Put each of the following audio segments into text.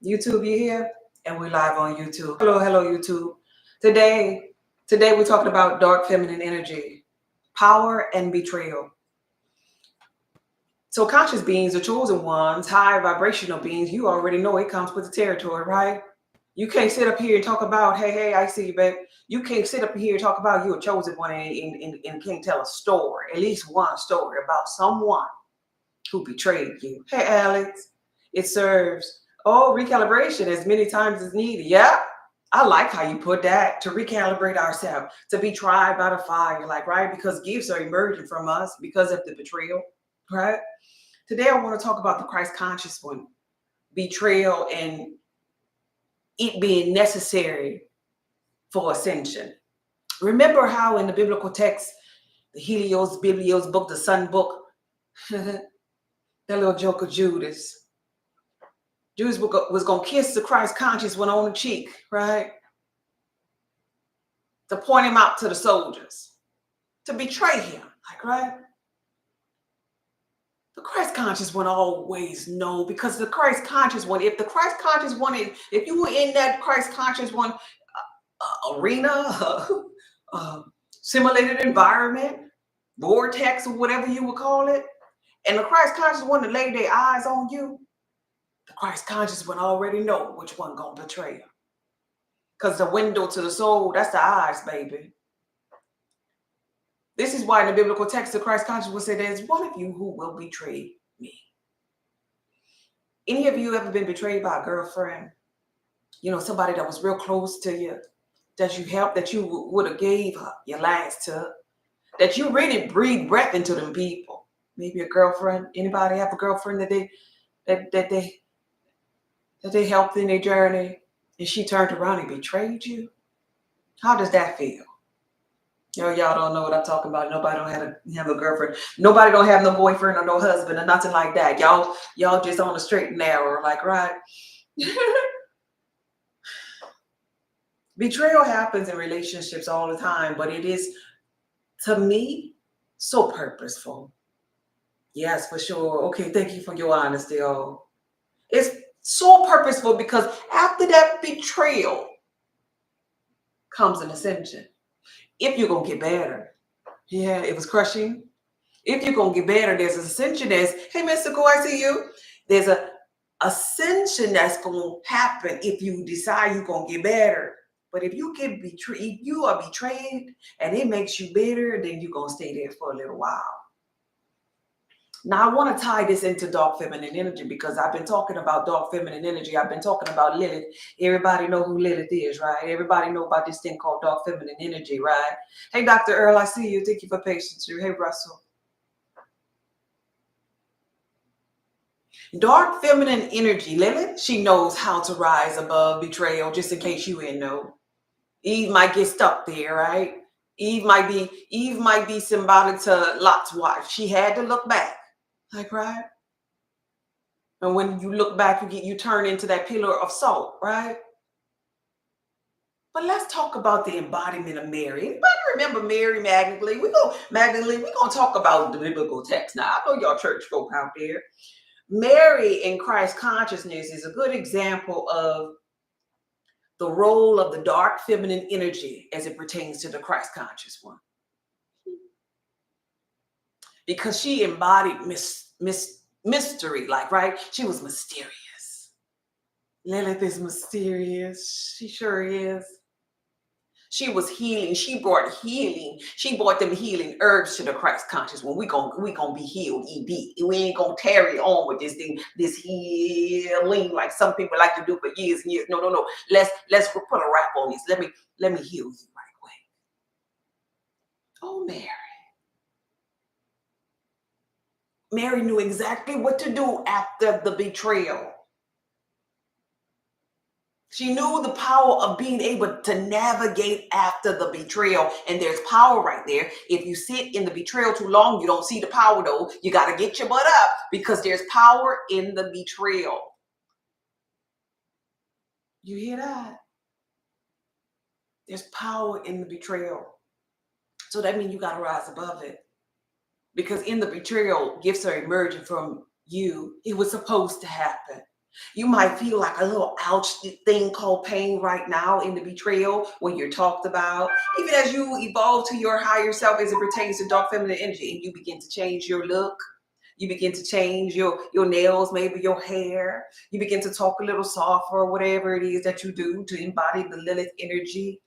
YouTube, you here? And we're live on YouTube. Hello, YouTube. Today we're talking about dark feminine energy, power and betrayal. So conscious beings, the chosen ones, high vibrational beings, you already know it comes with the territory, right? You can't sit up here and talk about, hey, I see you, babe. You can't sit up here and talk about you're a chosen one and can't tell a story, at least one story about someone who betrayed you. Hey, Alex, it serves recalibration as many times as needed. Yeah, I like how you put that, to recalibrate ourselves, to be tried by the fire, like, right? Because gifts are emerging from us because of the betrayal, right? Today, I want to talk about the Christ conscious one, betrayal, and it being necessary for ascension. Remember how in the biblical text, the Biblios book, the Sun book, that little joker Judas was going to kiss the Christ conscious one on the cheek, right? To point him out to the soldiers, to betray him, like, right? The Christ conscious one always know, because the Christ conscious one, if the Christ conscious one, if you were in that Christ conscious one arena, simulated environment, vortex, or whatever you would call it, and the Christ conscious one to lay their eyes on you, the Christ conscious one already know which one gonna betray him. Because the window to the soul, that's the eyes, baby. This is why in the biblical text, the Christ conscious will say, there's one of you who will betray me. Any of you ever been betrayed by a girlfriend? You know, somebody that was real close to you, that you helped, that you would have gave your last to, that you really breathe breath into them people. Maybe a girlfriend. Anybody have a girlfriend that they helped in their journey, and she turned around and betrayed you? How does that feel? Y'all don't know what I'm talking about. Nobody don't have a girlfriend. Nobody don't have no boyfriend or no husband or nothing like that. Y'all just on the straight and narrow, like, right? Betrayal happens in relationships all the time, but it is, to me, so purposeful. Yes, for sure. Okay, thank you for your honesty. Oh, it's so purposeful, because after that betrayal comes an ascension. If you're gonna get better, yeah, it was crushing. If you're gonna get better, there's an ascension. There's, hey, Mystical, I see you. There's a ascension that's gonna happen if you decide you're gonna get better. But if you get betrayed, if you are betrayed and it makes you bitter, then you're gonna stay there for a little while. Now, I want to tie this into dark feminine energy, because I've been talking about dark feminine energy. I've been talking about Lilith. Everybody know who Lilith is, right? Everybody know about this thing called dark feminine energy, right? Hey, Dr. Earl, I see you. Thank you for patience. Hey, Russell. Dark feminine energy, Lilith, she knows how to rise above betrayal, just in case you didn't know. Eve might get stuck there, right? Eve might be symbolic to Lot's wife. She had to look back, like, right? And when you look back, you turn into that pillar of salt, right? But let's talk about the embodiment of Mary. Anybody remember Mary Magdalene? We're gonna talk about the biblical text now. I know y'all church folk out there. Mary in Christ consciousness is a good example of the role of the dark feminine energy as it pertains to the Christ conscious one. Because she embodied mystery, like, right? She was mysterious. Lilith is mysterious. She sure is. She was healing. She brought healing. She brought them healing herbs to the Christ conscious one. We gonna be healed, ED. We ain't gonna carry on with this thing, this healing, like some people like to do for years and years. No. Let's put a wrap on this. Let me heal you right away. Oh, Mary. Mary knew exactly what to do after the betrayal. She knew the power of being able to navigate after the betrayal. And there's power right there. If you sit in the betrayal too long, you don't see the power, though. You got to get your butt up, because there's power in the betrayal. You hear that? There's power in the betrayal. So that means you got to rise above it. Because in the betrayal, gifts are emerging from you. It was supposed to happen. You might feel like a little ouch thing called pain right now in the betrayal when you're talked about. Even as you evolve to your higher self as it pertains to dark feminine energy, and you begin to change your look, you begin to change your nails, maybe your hair. You begin to talk a little softer, whatever it is that you do to embody the Lilith energy.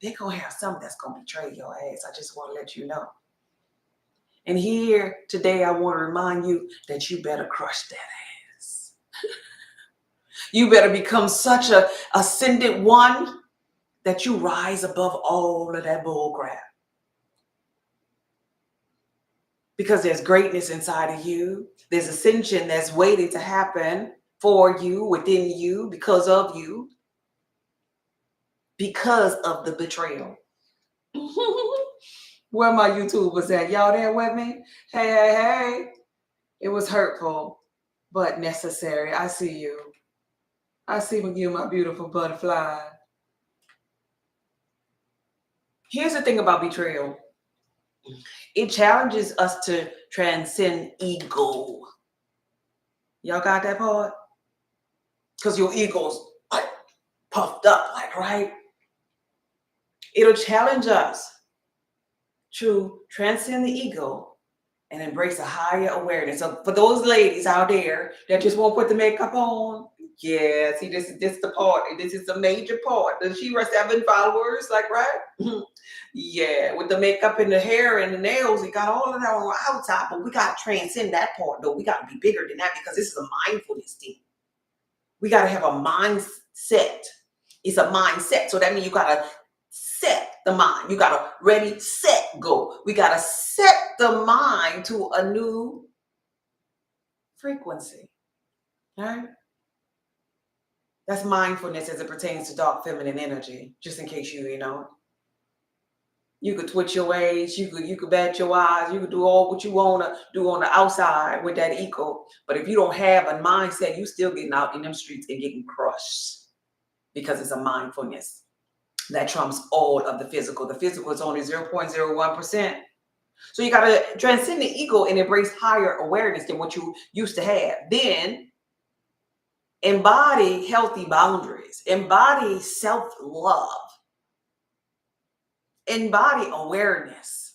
They're gonna have something that's gonna betray your ass. I just want to let you know. And here today, I want to remind you that you better crush that ass. You better become such a ascendant one that you rise above all of that bull crap. Because there's greatness inside of you. There's ascension that's waiting to happen for you, within you, because of you, because of the betrayal. Where my YouTubers at? Y'all there with me? Hey, hey, hey. It was hurtful, but necessary. I see you. I see you, my beautiful butterfly. Here's the thing about betrayal. It challenges us to transcend ego. Y'all got that part? Because your ego's like puffed up, like, right? It'll challenge us to transcend the ego and embrace a higher awareness. So for those ladies out there that just won't put the makeup on, yeah, see, this is the part. This is the major part. Does she rest 7 followers, like, right? Yeah, with the makeup and the hair and the nails, we got all of that on the outside, but we got to transcend that part, though. We got to be bigger than that because this is a mindfulness thing. We got to have a mindset. It's a mindset. So that means you got to set the mind. You got to ready, set, go. We got to set the mind to a new frequency. All right? That's mindfulness as it pertains to dark feminine energy, just in case you know. You could twitch your ways, you could bat your eyes, you could do all what you want to do on the outside with that ego. But if you don't have a mindset, you still getting out in them streets and getting crushed because it's a mindfulness that trumps all of the physical. The physical is only 0.01%. So you got to transcend the ego and embrace higher awareness than what you used to have. Then embody healthy boundaries, embody self-love, embody awareness,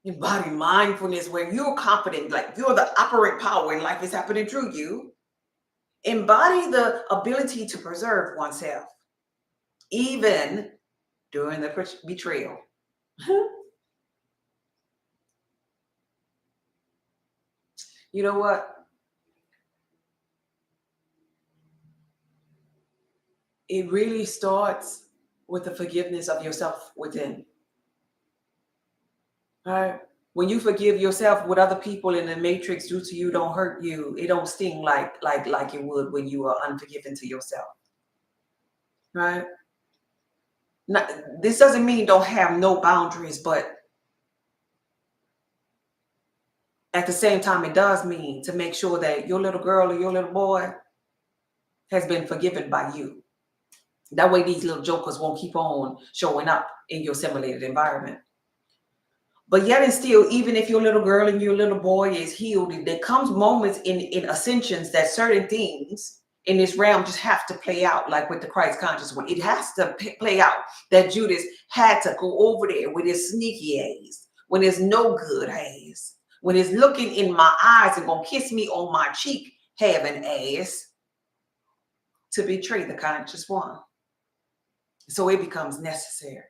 embody mindfulness where you're confident, like you're the operant power and life is happening through you. Embody the ability to preserve oneself, even during the betrayal. You know what? It really starts with the forgiveness of yourself within. All right? When you forgive yourself, what other people in the matrix do to you don't hurt you. It don't sting like it would when you are unforgiving to yourself. Right? Now, this doesn't mean don't have no boundaries, but at the same time, it does mean to make sure that your little girl or your little boy has been forgiven by you. That way these little jokers won't keep on showing up in your simulated environment. But yet and still, even if your little girl and your little boy is healed, there comes moments in ascensions that certain things in this realm just have to play out, like with the Christ conscious one. It has to play out that Judas had to go over there with his sneaky ass, when there's no good ass, when it's looking in my eyes and gonna kiss me on my cheek, having ass, to betray the conscious one. So it becomes necessary.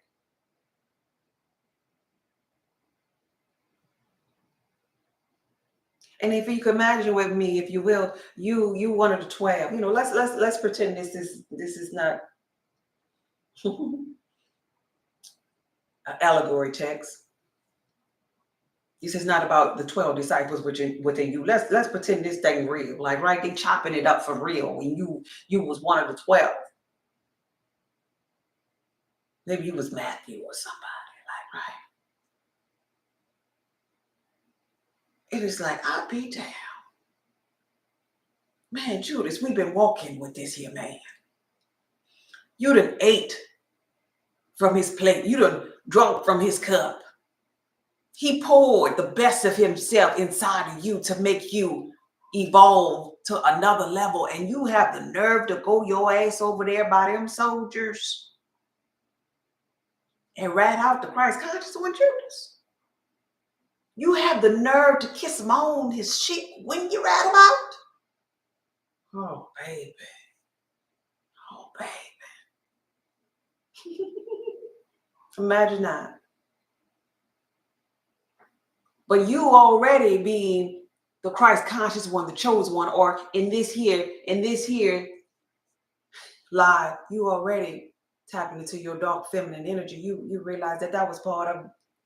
And if you can imagine with me, if you will, you one of the 12. You know, let's pretend this is not an allegory text. This is not about the 12 disciples within you. Let's pretend this thing real. Like, right, they chopping it up for real. When you was one of the 12. Maybe you was Matthew or somebody, like, right? It is like, I'll be down. Man, Judas, we've been walking with this here man. You done ate from his plate. You done drunk from his cup. He poured the best of himself inside of you to make you evolve to another level, and you have the nerve to go your ass over there by them soldiers and rat out the Christ conscious one, Judas. You have the nerve to kiss him on his cheek when you rat him out. Oh, baby. Oh, baby. Imagine that. But you already being the Christ conscious one, the chosen one, or in this here live, you already tapping into your dark feminine energy. You realize that that was part of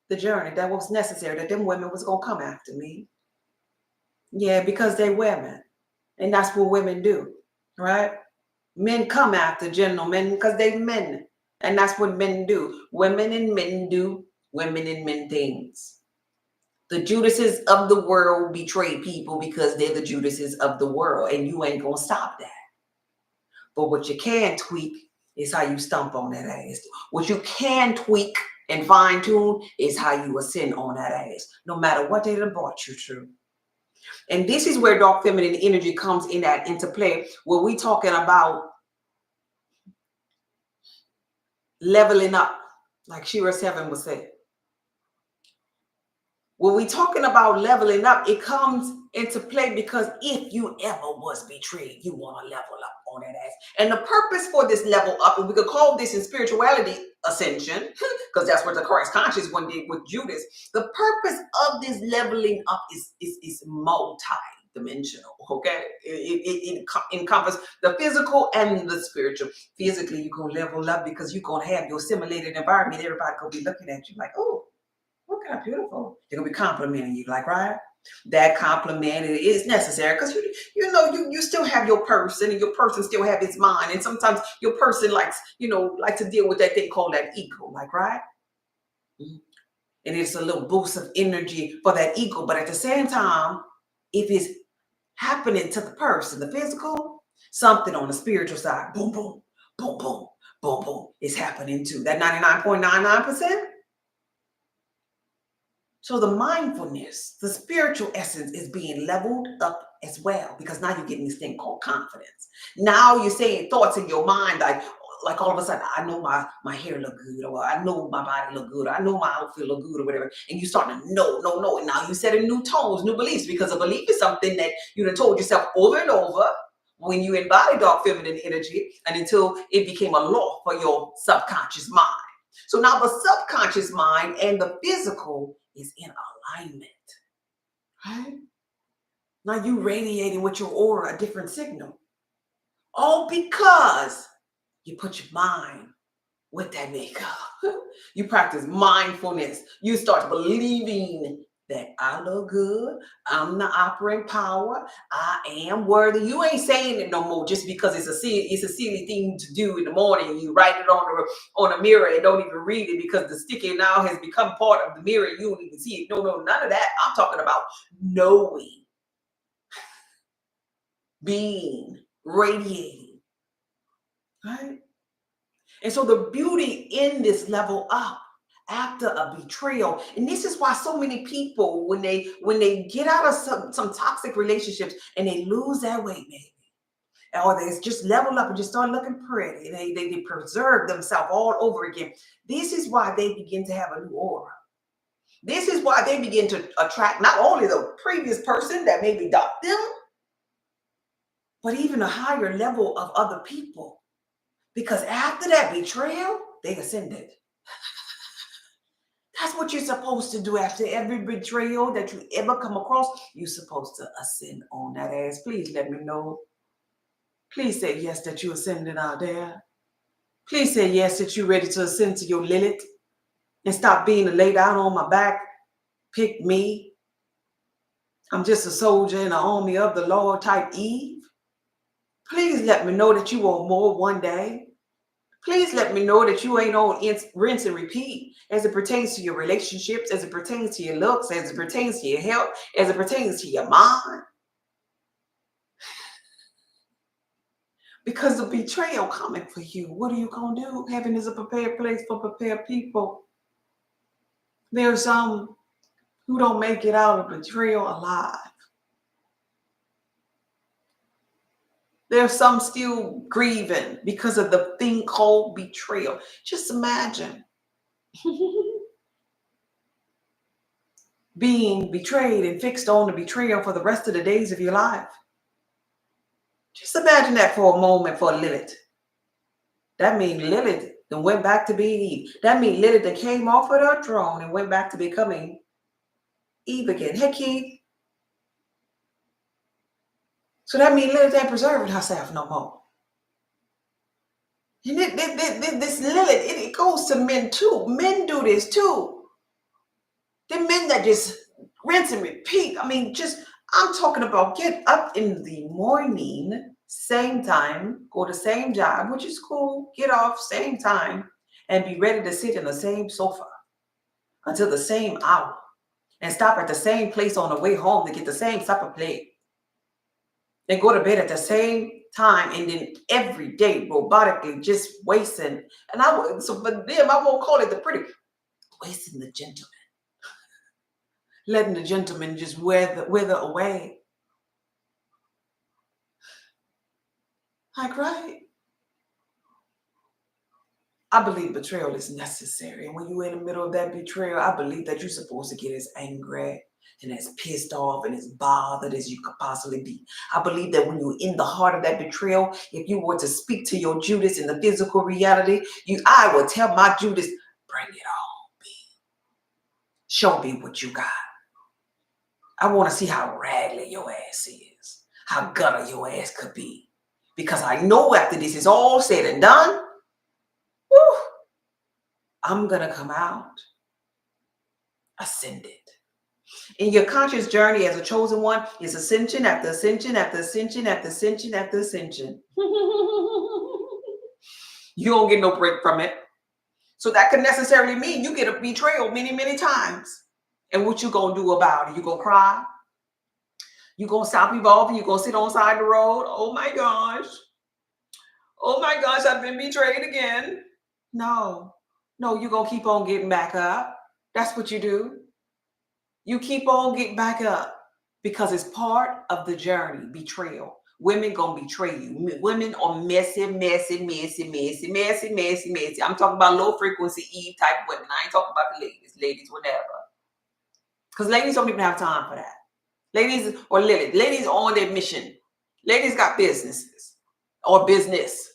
the journey, that was necessary, that them women was gonna come after me. Yeah, because they women, and that's what women do, right? Men come after gentlemen because they men, and that's what men do. Women and men do women and men things. The Judases of the world betray people because they're the Judases of the world, and you ain't gonna stop that. But what you can tweak is how you stomp on that ass. What you can tweak and fine tune is how you ascend on that ass, no matter what they done brought you through. And this is where dark feminine energy comes into play, where we talking about leveling up, like Shira 7 was saying. When we talking about leveling up, it comes into play because if you ever was betrayed, you want to level up on that ass. And the purpose for this level up, and we could call this in spirituality ascension, because that's what the Christ conscious one did with Judas. The purpose of this leveling up is multi-dimensional, okay? It encompasses the physical and the spiritual. Physically, you're going to level up because you're going to have your simulated environment. Everybody going to be looking at you like, oh, look how beautiful. They're gonna be complimenting you, like, right? That compliment is necessary because you still have your person, and your person still have his mind. And sometimes your person likes to deal with that thing called that ego, like, right? And it's a little boost of energy for that ego. But at the same time, if it's happening to the person, the physical, something on the spiritual side, boom, boom, boom, boom, boom, boom, is happening too. That 99.99%. So the mindfulness, the spiritual essence is being leveled up as well, because now you're getting this thing called confidence. Now you're saying thoughts in your mind like all of a sudden, I know my hair look good, or I know my body look good, or I know my outfit look good, or whatever. And you start to know. And now you're setting new tones, new beliefs, because a belief is something that you done told yourself over and over when you embody dark feminine energy, and until it became a law for your subconscious mind. So now the subconscious mind and the physical is in alignment, right? Now you radiating with your aura a different signal. All because you put your mind with that makeup. You practice mindfulness. You start believing that I look good. I'm the operating power. I am worthy. You ain't saying it no more just because it's a silly thing to do in the morning. You write it on a mirror and don't even read it because the sticky now has become part of the mirror. You don't even see it. No, none of that. I'm talking about knowing, being, radiating, right? And so the beauty in this level up after a betrayal, and this is why so many people, when they get out of some toxic relationships and they lose that weight, maybe, or they just level up and just start looking pretty, they preserve themselves all over again. This is why they begin to have a new aura. This is why they begin to attract not only the previous person that maybe dumped them, but even a higher level of other people. Because after that betrayal, they ascended. That's what you're supposed to do after every betrayal that you ever come across. You're supposed to ascend on that ass. Please let me know. Please say yes that you're ascending out there. Please say yes that you're ready to ascend to your Lilith and stop being a lay down on my back. Pick me. I'm just a soldier in the army of the Lord type Eve. Please let me know that you want more one day. Please let me know that you ain't on rinse and repeat as it pertains to your relationships, as it pertains to your looks, as it pertains to your health, as it pertains to your mind. Because the betrayal coming for you, what are you going to do? Heaven is a prepared place for prepared people. There's some who don't make it out of betrayal alive. There's some still grieving because of the thing called betrayal. Just imagine being betrayed and fixed on the betrayal for the rest of the days of your life. Just imagine that for a moment for Lilith. That means Lilith then went back to being Eve. That means Lilith then came off of her throne and went back to becoming Eve again. Hey, Keith. So that means Lilith ain't preserving herself no more. And this Lilith, it goes to men too. Men do this too. The men that just rinse and repeat. I mean, I'm talking about get up in the morning, same time, go to same job, which is cool, get off same time, and be ready to sit in the same sofa until the same hour, and stop at the same place on the way home to get the same supper plate. They go to bed at the same time, and then every day robotically just wasting. And so for them, I won't call it the pretty, wasting the gentleman. Letting the gentleman just wither away. Like, right? I believe betrayal is necessary. And when you're in the middle of that betrayal, I believe that you're supposed to get as angry and as pissed off and as bothered as you could possibly be. I believe that when you're in the heart of that betrayal, if you were to speak to your Judas in the physical reality, I will tell my Judas, bring it on, B. Show me what you got. I want to see how raggedy your ass is, how gutter your ass could be. Because I know after this is all said and done, whew, I'm going to come out ascended. In your conscious journey as a chosen one, is ascension after ascension after ascension after ascension after ascension. You don't get no break from it. So that could necessarily mean you get a betrayal many, many times. And what you going to do about it? You going to cry? You going to stop evolving? You going to sit on the side of the road? Oh my gosh. Oh my gosh, I've been betrayed again. No, you're going to keep on getting back up. That's what you do. You keep on getting back up because it's part of the journey, betrayal. Women going to betray you. Women are messy. I'm talking about low frequency Eve type women. I ain't talking about the ladies. Ladies, whatever. Because ladies don't even have time for that. Ladies or Lilith. Ladies are on their mission. Ladies got businesses or business.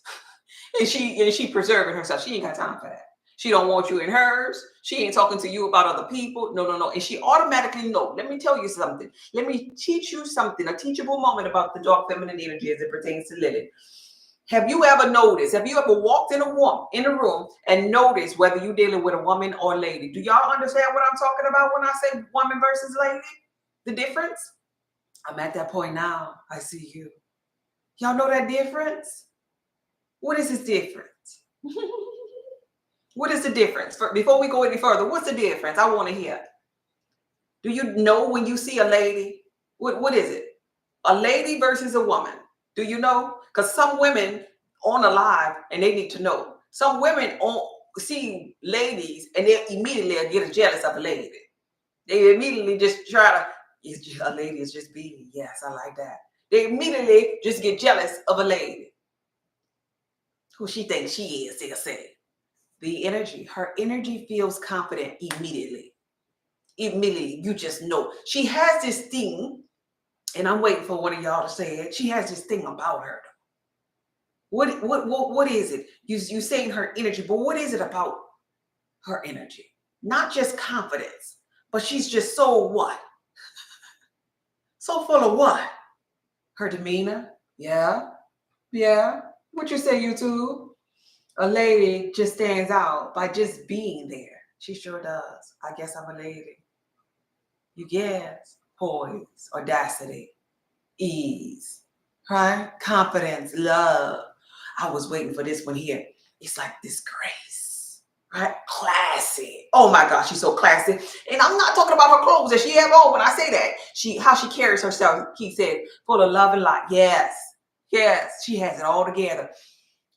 And she preserving herself. She ain't got time for that. She don't want you in hers. She ain't talking to you about other people. No. And she automatically know. Let me tell you something. Let me teach you something, a teachable moment about the dark feminine energy as it pertains to Lilith. Have you ever noticed? Have you ever walked in a room and noticed whether you're dealing with a woman or a lady? Do y'all understand what I'm talking about when I say woman versus lady? The difference? I'm at that point now. I see you. Y'all know that difference? What is this difference? What is the difference? Before we go any further, what's the difference? I want to hear. Do you know when you see a lady? What is it? A lady versus a woman. Do you know? Because some women on a live and they need to know. Some women see ladies and they immediately get jealous of a lady. They immediately just try to, a lady is just being, yes, I like that. They immediately just get jealous of a lady. Who she thinks she is, they'll say. The energy, her energy feels confident immediately. Immediately, you just know. She has this thing, and I'm waiting for one of y'all to say it. She has this thing about her. What is it? You saying her energy, but what is it about her energy? Not just confidence, but she's just so what? So full of what? Her demeanor? Yeah. What you say, YouTube? A lady just stands out by just being there. She sure does. I guess I'm a lady. You guess. Poise, audacity, ease, right? Confidence, love. I was waiting for this one here. It's like this grace, right? Classy. Oh my gosh, she's so classy. And I'm not talking about her clothes that she have on when I say that. How she carries herself, Keith said, full of love and light. Yes, she has it all together.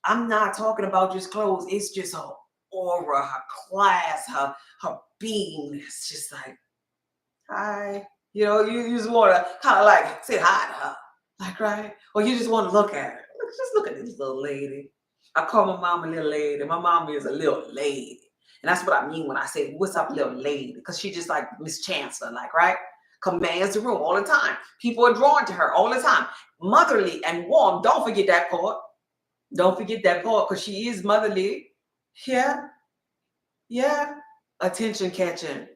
I'm not talking about just clothes. It's just her aura, her class, her being. It's just like, hi. You know, you just want to kind of like say hi to her. Like, right? Or you just want to look at her. Just look at this little lady. I call my mom a little lady. My mom is a little lady. And that's what I mean when I say, what's up, little lady? Because she just like Miss Chancellor, like, right? Commands the room all the time. People are drawn to her all the time. Motherly and warm. Don't forget that part. Don't forget that part because she is motherly. Yeah. Yeah. Attention catching.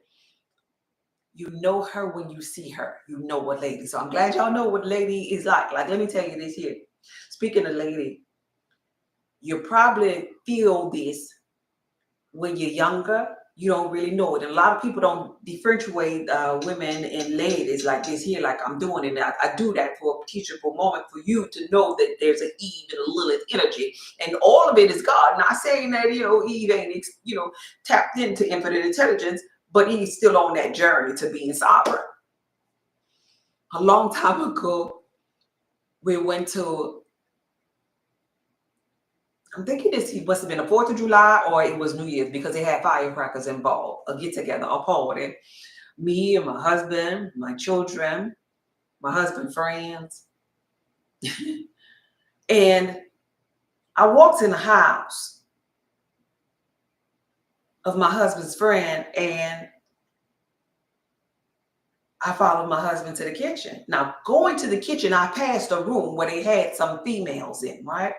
You know her when you see her. You know what lady. So I'm glad y'all know what lady is like. Like, let me tell you this here. Speaking of lady, you probably feel this when you're younger. You don't really know it. And a lot of people don't differentiate women and ladies like this here, like I'm doing it. I do that for a teachable moment for you to know that there's an Eve and a Lilith energy. And all of it is God. Not saying that, Eve ain't, tapped into infinite intelligence, but he's still on that journey to being sovereign. A long time ago, we went to, I'm thinking it must have been the 4th of July or it was New Year's because they had firecrackers involved, a get together, a party. Me and my husband, my children, my husband's friends. And I walked in the house of my husband's friend and I followed my husband to the kitchen. Now, going to the kitchen, I passed a room where they had some females in, right?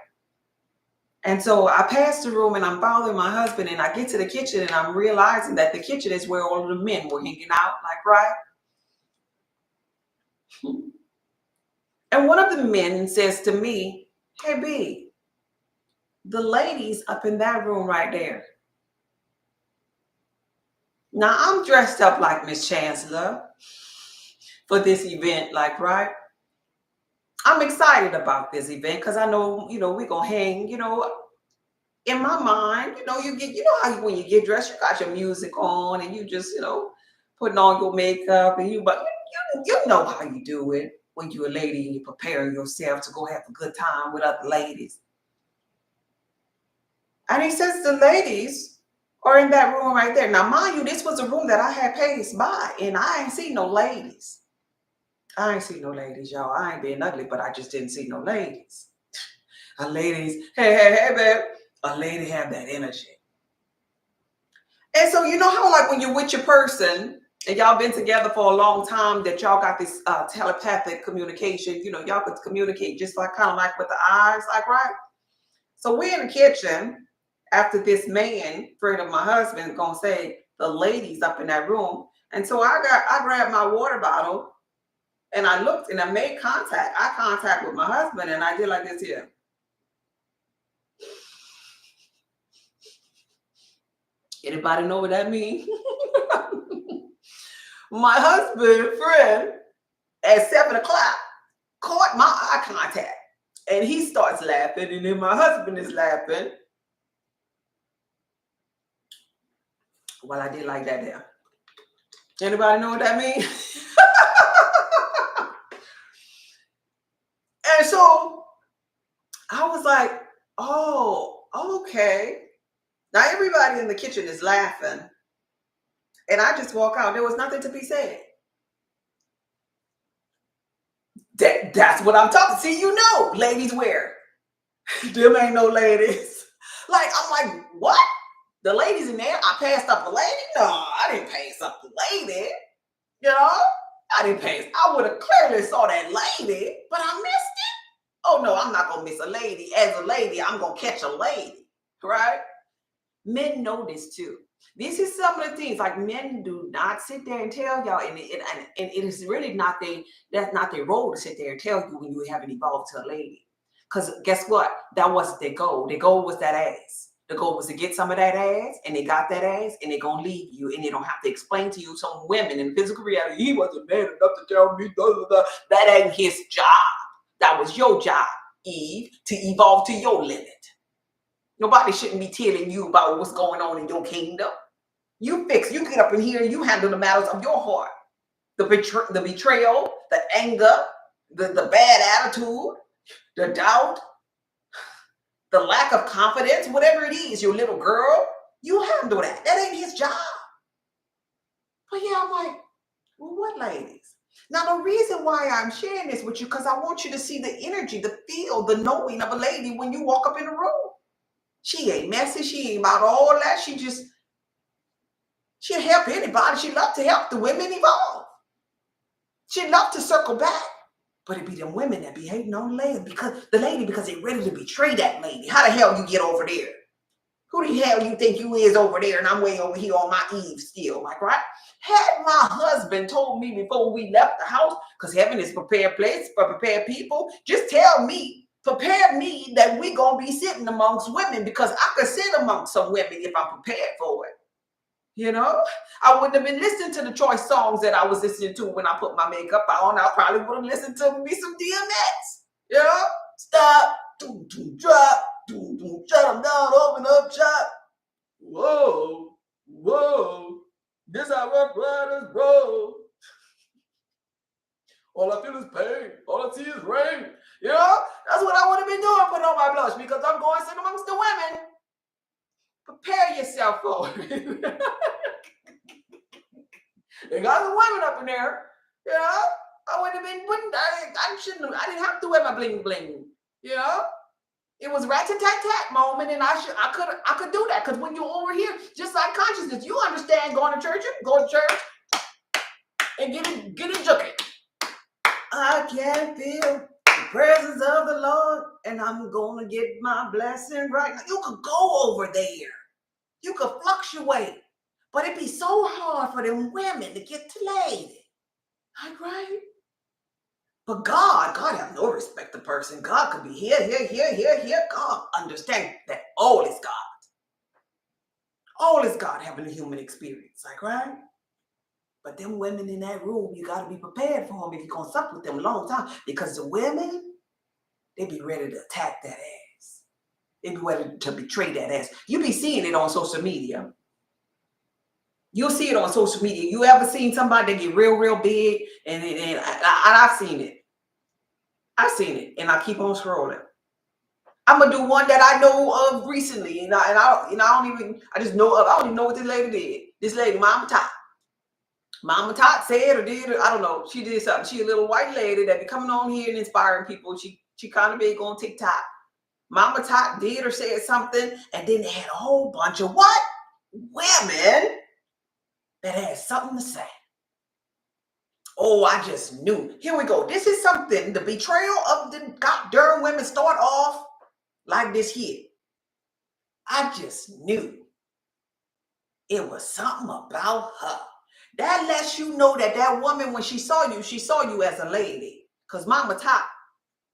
And so I passed the room and I'm following my husband and I get to the kitchen and I'm realizing that the kitchen is where all of the men were hanging out, like, right? And one of the men says to me, hey, B, the ladies up in that room right there. Now I'm dressed up like Miss Chancellor for this event, like, right? I'm excited about this event because I know, we're going to hang, in my mind, how when you get dressed, you got your music on and you just, putting on your makeup and but you know how you do it when you're a lady and you're preparing yourself to go have a good time with other ladies. And he says the ladies are in that room right there. Now, mind you, this was a room that I had passed by and I ain't seen no ladies. I ain't seen no ladies, y'all. I ain't being ugly, but I just didn't see no ladies. A ladies, hey, babe. A lady have that energy. And so, you know how like when you're with your person and y'all been together for a long time that y'all got this telepathic communication, y'all could communicate just like kind of like with the eyes, like, right? So we're in the kitchen after this man, friend of my husband, gonna say the ladies up in that room. And so I grabbed my water bottle and I looked and I made eye contact with my husband and I did like this here. Anybody know what that means? My husband, friend, at 7 o'clock, caught my eye contact. And he starts laughing, and then my husband is laughing. Well, I did like that there. Anybody know what that means? And so I was like, oh, okay. Now everybody in the kitchen is laughing. And I just walk out. There was nothing to be said. That's what I'm talking. See, ladies wear. Them ain't no ladies. Like, I'm like, what? The ladies in there? I passed up the lady? No, I didn't pass up the lady. I didn't pass. I would have clearly saw that lady, but I missed it. Oh no, I'm not gonna miss a lady. As a lady, I'm gonna catch a lady, right? Men know this too. This is some of the things like men do not sit there and tell y'all, and it is really that's not their role to sit there and tell you when you haven't evolved to a lady. Because guess what? That wasn't their goal. Their goal was that ass. The goal was to get some of that ass, and they got that ass, and they're gonna leave you, and they don't have to explain to you. Some women in physical reality, he wasn't man enough to tell me that ain't his job. That was your job, Eve, to evolve to your limit. Nobody shouldn't be telling you about what's going on in your kingdom. You get up in here and you handle the matters of your heart. The betrayal, the anger, the bad attitude, the doubt, the lack of confidence, whatever it is, your little girl, you handle that. That ain't his job. But yeah, I'm like, well, what ladies? Now, the reason why I'm sharing this with you, because I want you to see the energy, the feel, the knowing of a lady when you walk up in the room. She ain't messy. She ain't about all that. She'll help anybody. She love to help the women evolve. She love to circle back. But it be them women that be hating on the lady because they ready to betray that lady. How the hell you get over there? Who the hell you think you is over there and I'm way over here on my Eve still? Like, right? Had my husband told me before we left the house, because heaven is a prepared place for prepared people, just tell me, prepare me that we going to be sitting amongst women, because I could sit amongst some women if I'm prepared for it. You know, I wouldn't have been listening to the choice songs that I was listening to when I put my makeup on. I probably would have listened to me some DMX. You know, stop, drop, shut them down, open up, shop. Whoa, whoa, this how Rough Riders roll. All I feel is pain. All I see is rain. You know, that's what I would have been doing, putting on my blush, because I'm going to sit amongst the women. Prepare yourself for it. They got some women up in there. You know, I wouldn't have been putting. I didn't have to wear my bling bling. You know, it was rat tat tat moment, and I could do that, because when you're over here, just like consciousness, you understand going to church. You can go to church and get it juking. I can feel the presence of the Lord, and I'm gonna get my blessing right now. You could go over there. You could fluctuate. But it'd be so hard for them women to get to lady. Like, right? But God have no respect to person. God could be here. God understand that all is God. All is God having a human experience. Like, right? But them women in that room, you got to be prepared for them if you're going to suck with them a long time. Because the women, they be ready to attack that ass. They be ready to betray that ass. You be seeing it on social media. You'll see it on social media. You ever seen somebody that get real, real big? And I've seen it. I've seen it, and I keep on scrolling. I'm gonna do one that I know of recently, I don't even know what this lady did. This lady, Mama Tot. Mama Tot said or did, or I don't know. She did something. She a little white lady that be coming on here and inspiring people. She kind of big on TikTok. Mama Tot did or said something, and then they had a whole bunch of what? Women that had something to say. Oh, I just knew. Here we go. This is something. The betrayal of the goddamn women start off like this here. I just knew it was something about her. That lets you know that woman, when she saw you as a lady. Because Mama Top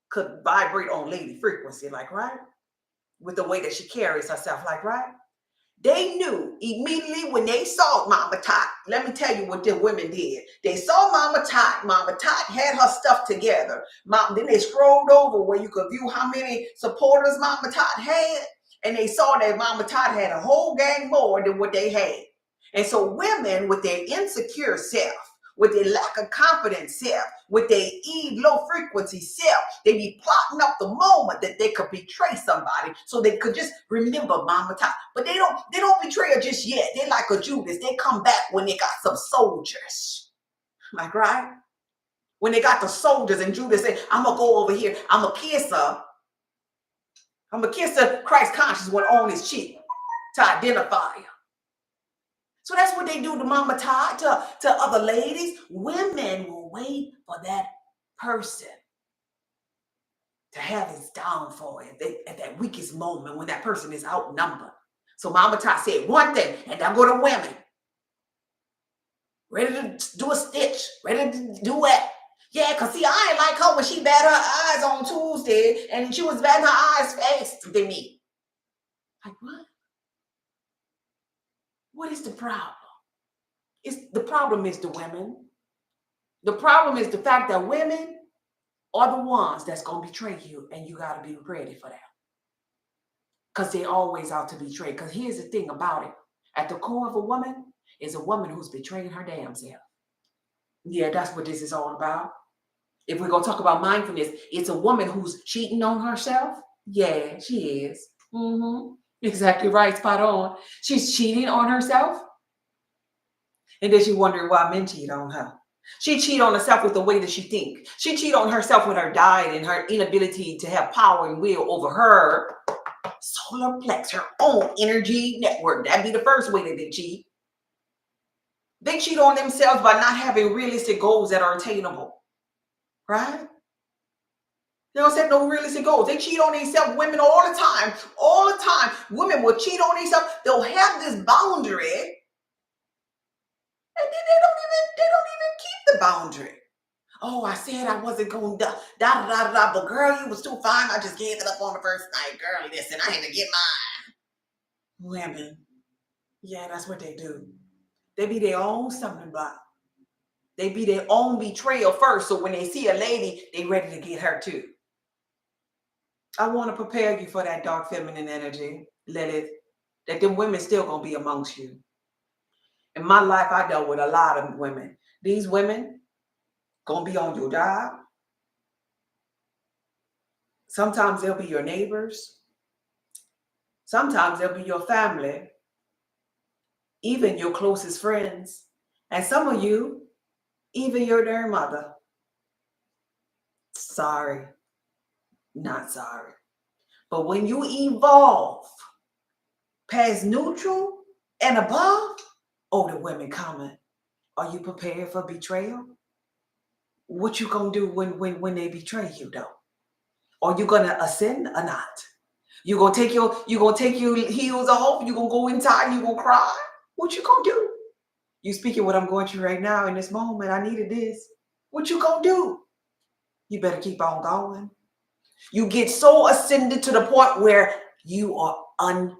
could vibrate on lady frequency, like, right? With the way that she carries herself, like, right? They knew immediately when they saw Mama Tot. Let me tell you what the women did. They saw Mama Tot. Mama Tot had her stuff together. Then they scrolled over where you could view how many supporters Mama Tot had. And they saw that Mama Tot had a whole gang more than what they had. And so women with their insecure self, with their lack of confidence self, with their low frequency self, they be plotting up the moment that they could betray somebody so they could just remember Mama Top. But they don't betray her just yet. They like a Judas. They come back when they got some soldiers. Like, right? When they got the soldiers and Judas said, I'm going to go over here. I'm going to kiss her. I'm going to kiss her Christ conscious one on his cheek to identify her. So that's what they do to Mama Todd, to other ladies. Women will wait for that person to have his downfall at that weakest moment when that person is outnumbered. So Mama Todd said one thing, and I'm going to women. Ready to do a stitch, ready to do what? Yeah, because see, I ain't like her when she bat her eyes on Tuesday, and she was batting her eyes faster than me. Like, what? What is the problem? The problem is the women. The problem is the fact that women are the ones that's going to betray you, and you got to be ready for that. Because they're always out to betray. Because here's the thing about it. At the core of a woman is a woman who's betraying her damn self. Yeah, that's what this is all about. If we're going to talk about mindfulness, it's a woman who's cheating on herself. Yeah, she is. Exactly right, spot on. She's cheating on herself. And then she's wondering why men cheat on her. She cheat on herself with the way that she think. She cheat on herself with her diet and her inability to have power and will over her solar plex, her own energy network. That'd be the first way that they cheat. They cheat on themselves by not having realistic goals that are attainable, right? They don't set no realistic goals. They cheat on themselves, women, all the time. All the time. Women will cheat on themselves. They'll have this boundary, and then they don't even keep the boundary. Oh, I said I wasn't going to da da da da, but girl, you was too fine. I just gave it up on the first night. Girl, listen, I had to get mine. Women, yeah, that's what they do. They be their own stumbling block. They be their own betrayal first. So when they see a lady, they ready to get her too. I want to prepare you for that dark feminine energy, Lilith, that them women still gonna be amongst you. In my life, I dealt with a lot of women. These women gonna be on your job. Sometimes they'll be your neighbors. Sometimes they'll be your family, even your closest friends. And some of you, even your dear mother. Sorry, not sorry. But when you evolve past neutral and above, oh, the women comment. Are you prepared for betrayal? What you gonna do when they betray you though? Are you gonna ascend or not? You gonna take your heels off? You gonna go inside and you gonna cry? What you gonna do? You speaking what I'm going through right now in this moment. I needed this. What you gonna do? You better keep on going. You get so ascended to the point where you are unavoidable.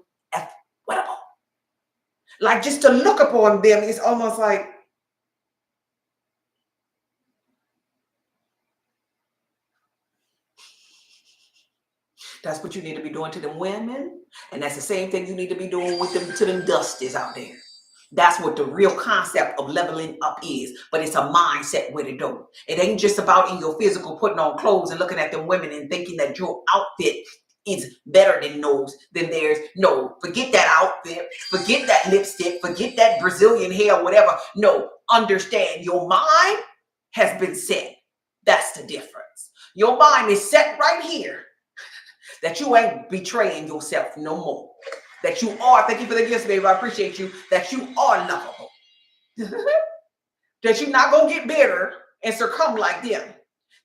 Like just to look upon them is almost like that's what you need to be doing to them women. And that's the same thing you need to be doing with them to them dusties out there. That's what the real concept of leveling up is. But it's a mindset with it though. It ain't just about in your physical putting on clothes and looking at them women and thinking that your outfit is better than theirs. No, forget that outfit, forget that lipstick, forget that Brazilian hair, whatever. No, understand your mind has been set. That's the difference. Your mind is set right here that you ain't betraying yourself no more. That you are, thank you for the gifts, baby. I appreciate you. That you are lovable. That you're not going to get bitter and succumb like them.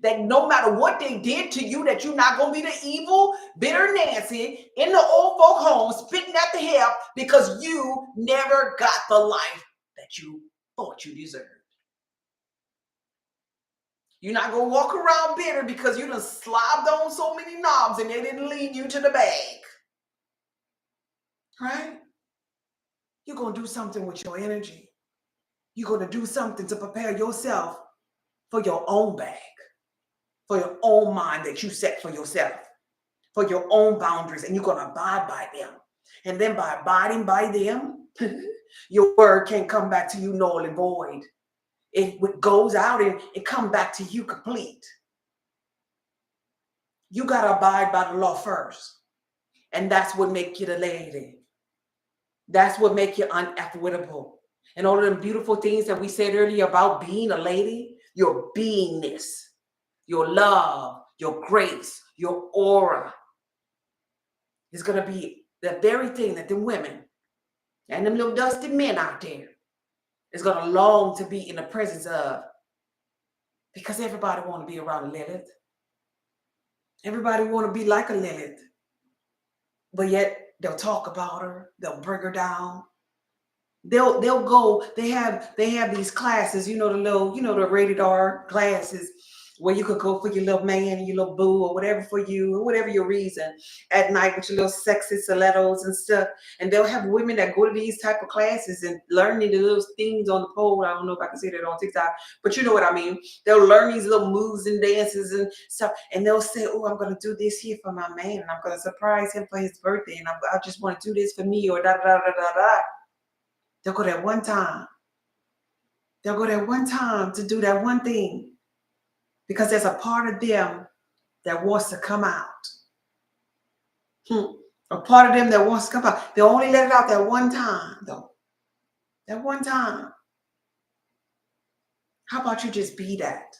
That no matter what they did to you, that you're not going to be the evil, bitter Nancy in the old folk home spitting at the hip because you never got the life that you thought you deserved. You're not going to walk around bitter because you done slobbed on so many knobs and they didn't lead you to the bag. Right? You're going to do something with your energy. You're going to do something to prepare yourself for your own bag, for your own mind that you set for yourself, for your own boundaries, and you're going to abide by them. And then by abiding by them, your word can't come back to you null and void. It goes out and it comes back to you complete. You got to abide by the law first. And that's what makes you the lady. That's what makes you unavoidable. And all of them beautiful things that we said earlier about being a lady, your beingness, your love, your grace, your aura is going to be the very thing that the women and them little dusty men out there is going to long to be in the presence of, because everybody want to be around a Lilith. Everybody want to be like a Lilith. But yet they'll talk about her, they'll bring her down. They'll go, they have these classes, the rated R classes where you could go for your little man and your little boo or whatever for you, or whatever your reason at night with your little sexy stilettos and stuff. And they'll have women that go to these type of classes and learning the little things on the pole. I don't know if I can say that on TikTok, but you know what I mean. They'll learn these little moves and dances and stuff. And they'll say, oh, I'm going to do this here for my man. And I'm going to surprise him for his birthday. And I just want to do this for me, or da da da da da da. They'll go that one time. They'll go that one time to do that one thing because there's a part of them that wants to come out. A part of them that wants to come out. They only let it out that one time, though. That one time. How about you just be that?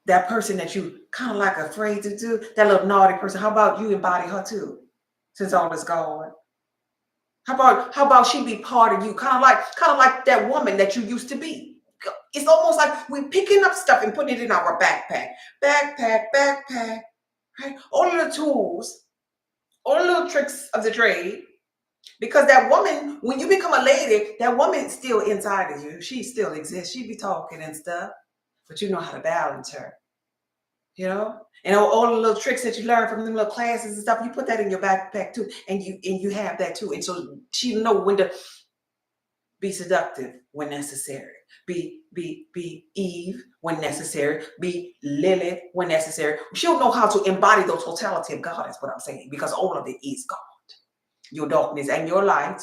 That person that you kind of like afraid to do, that little naughty person. How about you embody her too, since all is gone? How about she be part of you? Kind of like that woman that you used to be. It's almost like we're picking up stuff and putting it in our backpack. Backpack, right? All of the tools, all the little tricks of the trade. Because that woman, when you become a lady, that woman's still inside of you. She still exists. She be talking and stuff, but you know how to balance her. And all the little tricks that you learn from them little classes and stuff, you put that in your backpack too, and you have that too. And so she know when to be seductive when necessary, be Eve when necessary, be Lilith when necessary. She'll know how to embody the totality of God, is what I'm saying, because all of it is God. Your darkness and your light,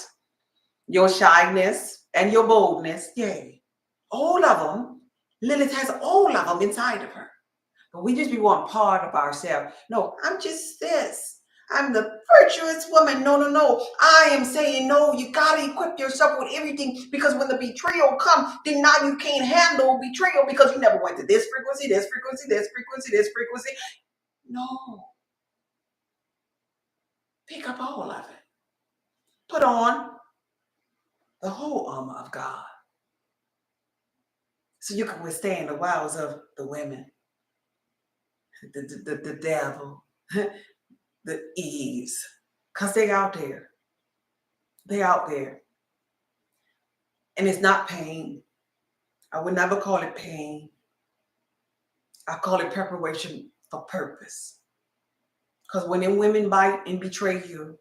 your shyness and your boldness, yay. All of them, Lilith has all of them inside of her. But we just be one part of ourselves. No, I'm just this. I'm the virtuous woman. No. I am saying no. You gotta equip yourself with everything, because when the betrayal comes, then now you can't handle betrayal because you never went to this frequency, this frequency, this frequency, this frequency. No. Pick up all of it. Put on the whole armor of God, so you can withstand the wiles of the women, the devil, the Eves, because they out there. They out there. And it's not pain. I would never call it pain. I call it preparation for purpose. Because when them women bite and betray you,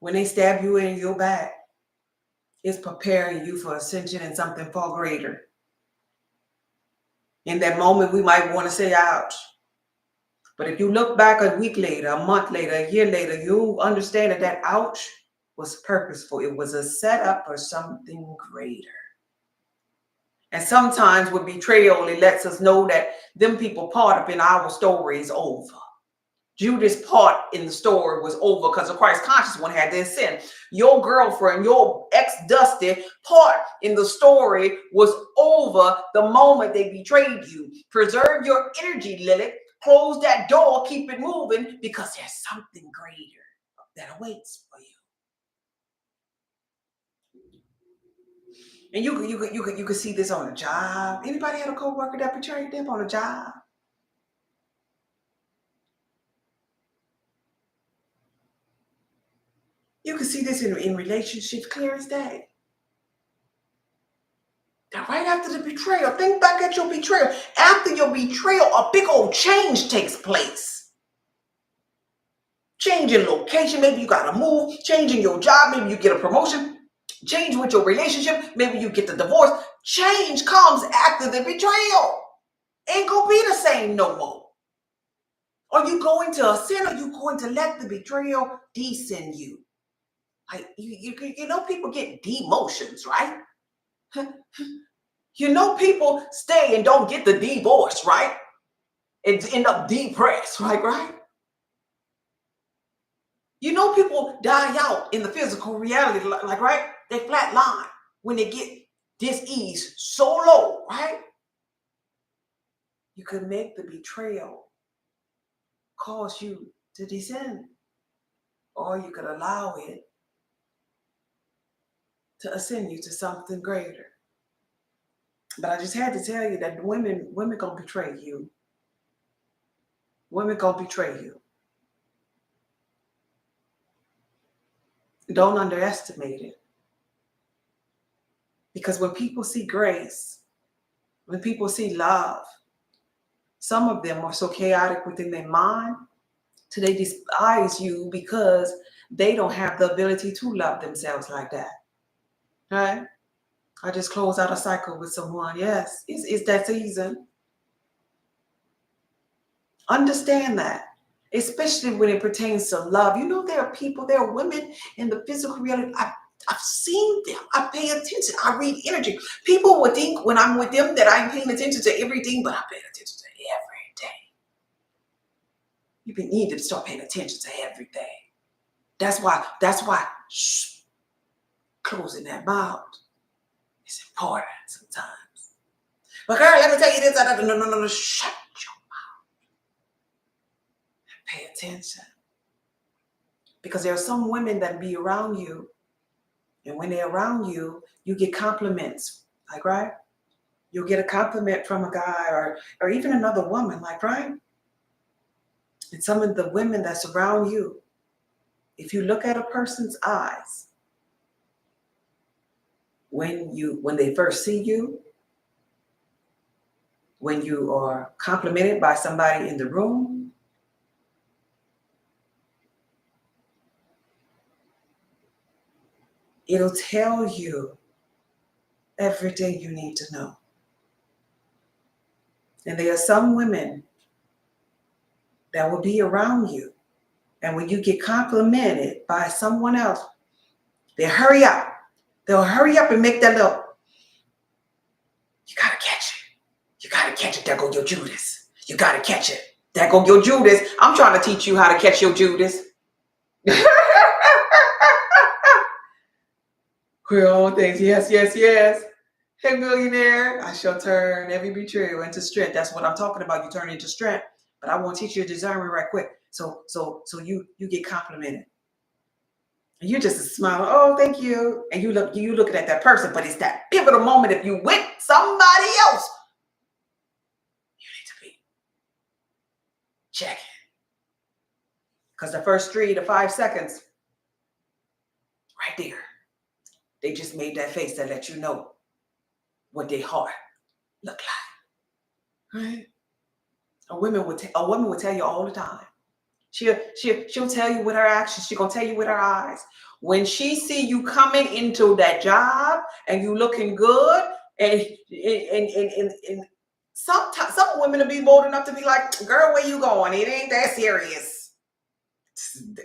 when they stab you in your back, it's preparing you for ascension and something far greater. In that moment, we might want to say, ouch. But if you look back a week later, a month later, a year later, you understand that ouch was purposeful. It was a setup for something greater. And sometimes with betrayal, it lets us know that them people part up in our story is over. Judas' part in the story was over because the Christ conscious one had their sin. Your girlfriend, your ex-Dusty part in the story was over the moment they betrayed you. Preserve your energy, Lilith. Close that door, keep it moving, because there's something greater that awaits for you. And you could see this on a job. Anybody had a coworker that betrayed them on a job? You can see this in relationships clear as day. Now, right after the betrayal, think back at your betrayal. After your betrayal, a big old change takes place. Change in location, maybe you got to move. Change in your job, maybe you get a promotion. Change with your relationship, maybe you get the divorce. Change comes after the betrayal. Ain't gonna be the same no more. Are you going to ascend, or are you going to let the betrayal descend you? Like you know, people get demotions, right? You know, people stay and don't get the divorce, right? And end up depressed, right? You know, people die out in the physical reality, like right? They flat line when they get dis-ease so low, right? You could make the betrayal cause you to descend, or you could allow it to ascend you to something greater. But I just had to tell you that women gonna betray you. Women gonna betray you. Don't underestimate it. Because when people see grace, when people see love, some of them are so chaotic within their mind, so they despise you because they don't have the ability to love themselves like that. Right? I just closed out a cycle with someone. Yes, it's that season. Understand that. Especially when it pertains to love. You know, there are women in the physical reality. I've seen them. I pay attention. I read energy. People would think when I'm with them that I'm paying attention to everything, but I pay attention to everything. You need to start paying attention to everything. That's why closing that mouth is important sometimes. But girl, let me tell you this. No. Shut your mouth. Pay attention. Because there are some women that be around you, and when they're around you, you get compliments. Like, right? You'll get a compliment from a guy or even another woman, like, right? And some of the women that's around you, if you look at a person's eyes, when they first see you, when you are complimented by somebody in the room, it'll tell you everything you need to know. And there are some women that will be around you, and when you get complimented by someone else, they hurry up. They'll hurry up and make that little, you gotta catch it. You gotta catch it. There go your Judas. You gotta catch it. There go your Judas. I'm trying to teach you how to catch your Judas. Queer old things. Yes. Hey, millionaire. I shall turn every betrayal into strength. That's what I'm talking about. You turn into strength. But I want to teach you discernment right quick. So you get complimented. And you're just smiling. Oh, thank you. And you looking at that person, but it's that pivotal moment. If you with somebody else, you need to be checking. Because the first 3 to 5 seconds, right there, they just made that face that let you know what their heart look like. Right? A woman will tell you all the time. She'll tell you with her actions. She's gonna tell you with her eyes. When she see you coming into that job and you looking good, and sometimes some women will be bold enough to be like, "Girl, where you going? It ain't that serious."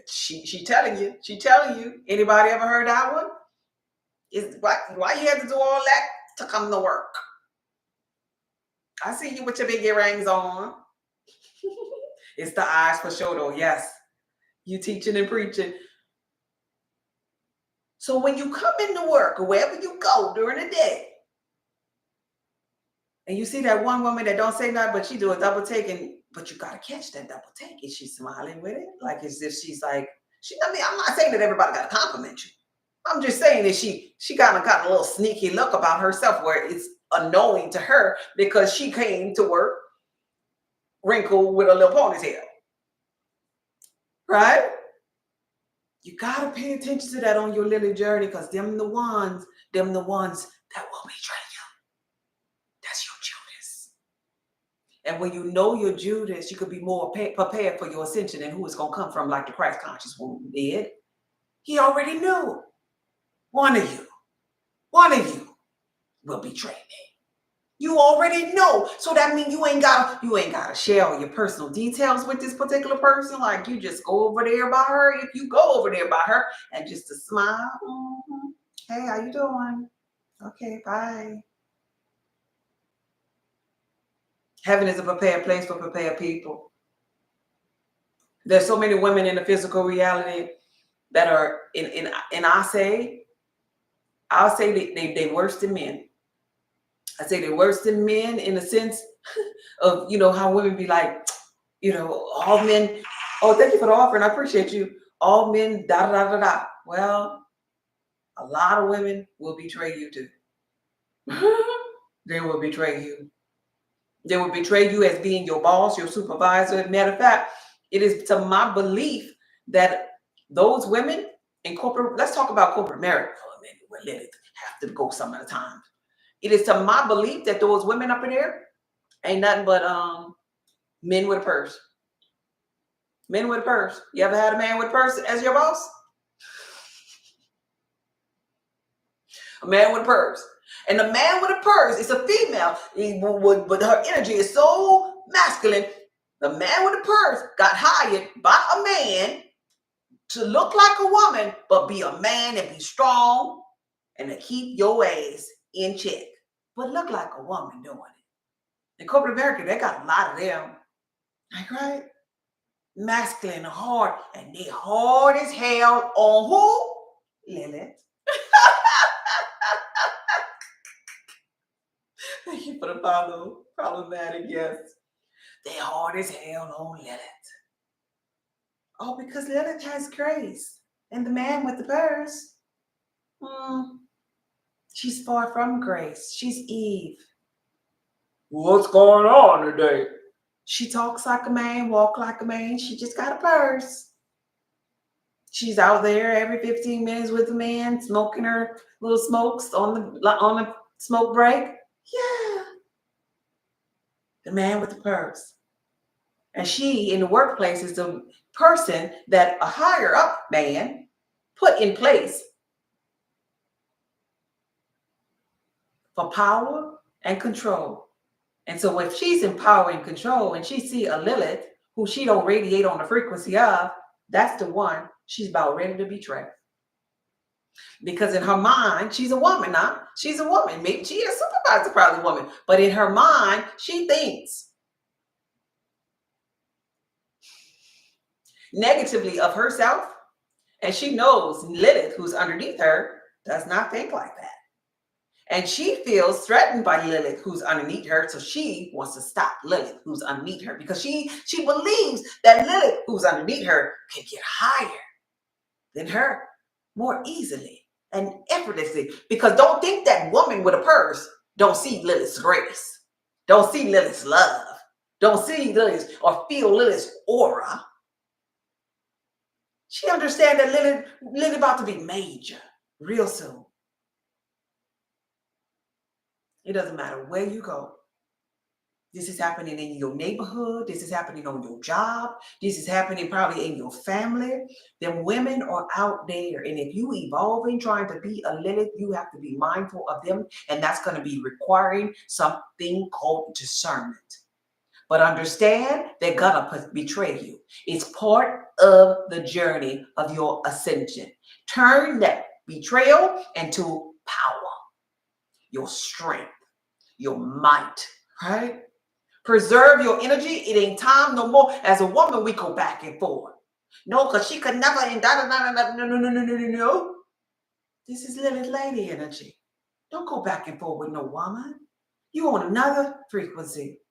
She telling you. She telling you. Anybody ever heard that one? Is why you have to do all that to come to work? I see you with your big earrings on. It's the eyes for sure, though. Yes, you teaching and preaching. So when you come into work or wherever you go during the day, and you see that one woman that don't say nothing, but she do a double take, but you gotta catch that double take. Is she smiling with it? Like as if she's like, I mean, I'm not saying that everybody gotta compliment you. I'm just saying that she kind of got a little sneaky look about herself where it's annoying to her because she came to work wrinkled with a little ponytail. Right? You gotta pay attention to that on your little journey, because them the ones that will betray you. That's your Judas. And when you know your Judas, you could be more prepared for your ascension and who it's gonna come from, like the Christ conscious woman did. He already knew. One of you will betray me. You already know. So that means you ain't gotta share all your personal details with this particular person. Like you just go over there by her. If you go over there by her and just a smile. Mm-hmm. Hey, how you doing? Okay, bye. Heaven is a prepared place for prepared people. There's so many women in the physical reality that are in I'll say they worse than men. I say they're worse than men in the sense of, how women be like, all men, oh, thank you for the offering. I appreciate you. All men, da, da, da, da. Well, a lot of women will betray you too. They will betray you. They will betray you as being your boss, your supervisor. Matter of fact, it is to my belief that those women in corporate, let's talk about corporate America for a minute. We'll let it have to go some of the time. It is to my belief that those women up in there ain't nothing but men with a purse. Men with a purse. You ever had a man with a purse as your boss? A man with a purse. And the man with a purse is a female, but her energy is so masculine. The man with a purse got hired by a man to look like a woman, but be a man and be strong and to keep your ass in check, but look like a woman doing it. In corporate America, they got a lot of them. Like, right? Masculine, hard, and they hard as hell on who? Lilith. For the problematic, yes. They hard as hell on Lilith. Oh, because Lilith has grace. And the man with the purse, she's far from grace. She's Eve. What's going on today? She talks like a man, walk like a man. She just got a purse. She's out there every 15 minutes with a man, smoking her little smokes on the smoke break. Yeah. The man with the purse. And she in the workplace is the person that a higher up man put in place for power and control. And so if she's in power and control and she see a Lilith who she don't radiate on the frequency of, that's the one she's about ready to betray. Because in her mind, she's a woman now. She's a woman. Maybe she is a supervisor, probably a woman. But in her mind, she thinks negatively of herself. And she knows Lilith, who's underneath her, does not think like that. And she feels threatened by Lilith, who's underneath her. So she wants to stop Lilith, who's underneath her, because she believes that Lilith, who's underneath her, can get higher than her more easily and effortlessly. Because don't think that woman with a purse don't see Lilith's grace, don't see Lilith's love, don't see Lilith's or feel Lilith's aura. She understands that Lilith about to be major real soon. It doesn't matter where you go. This is happening in your neighborhood. This is happening on your job. This is happening probably in your family. Them women are out there. And if you evolving, trying to be a Lilith, you have to be mindful of them. And that's going to be requiring something called discernment. But understand they're going to betray you. It's part of the journey of your ascension. Turn that betrayal into power, your strength, your might, right? Preserve your energy. It ain't time no more. As a woman, we go back and forth. No, because she could never, and no. This is Lilith lady energy. Don't go back and forth with no woman. You on another frequency.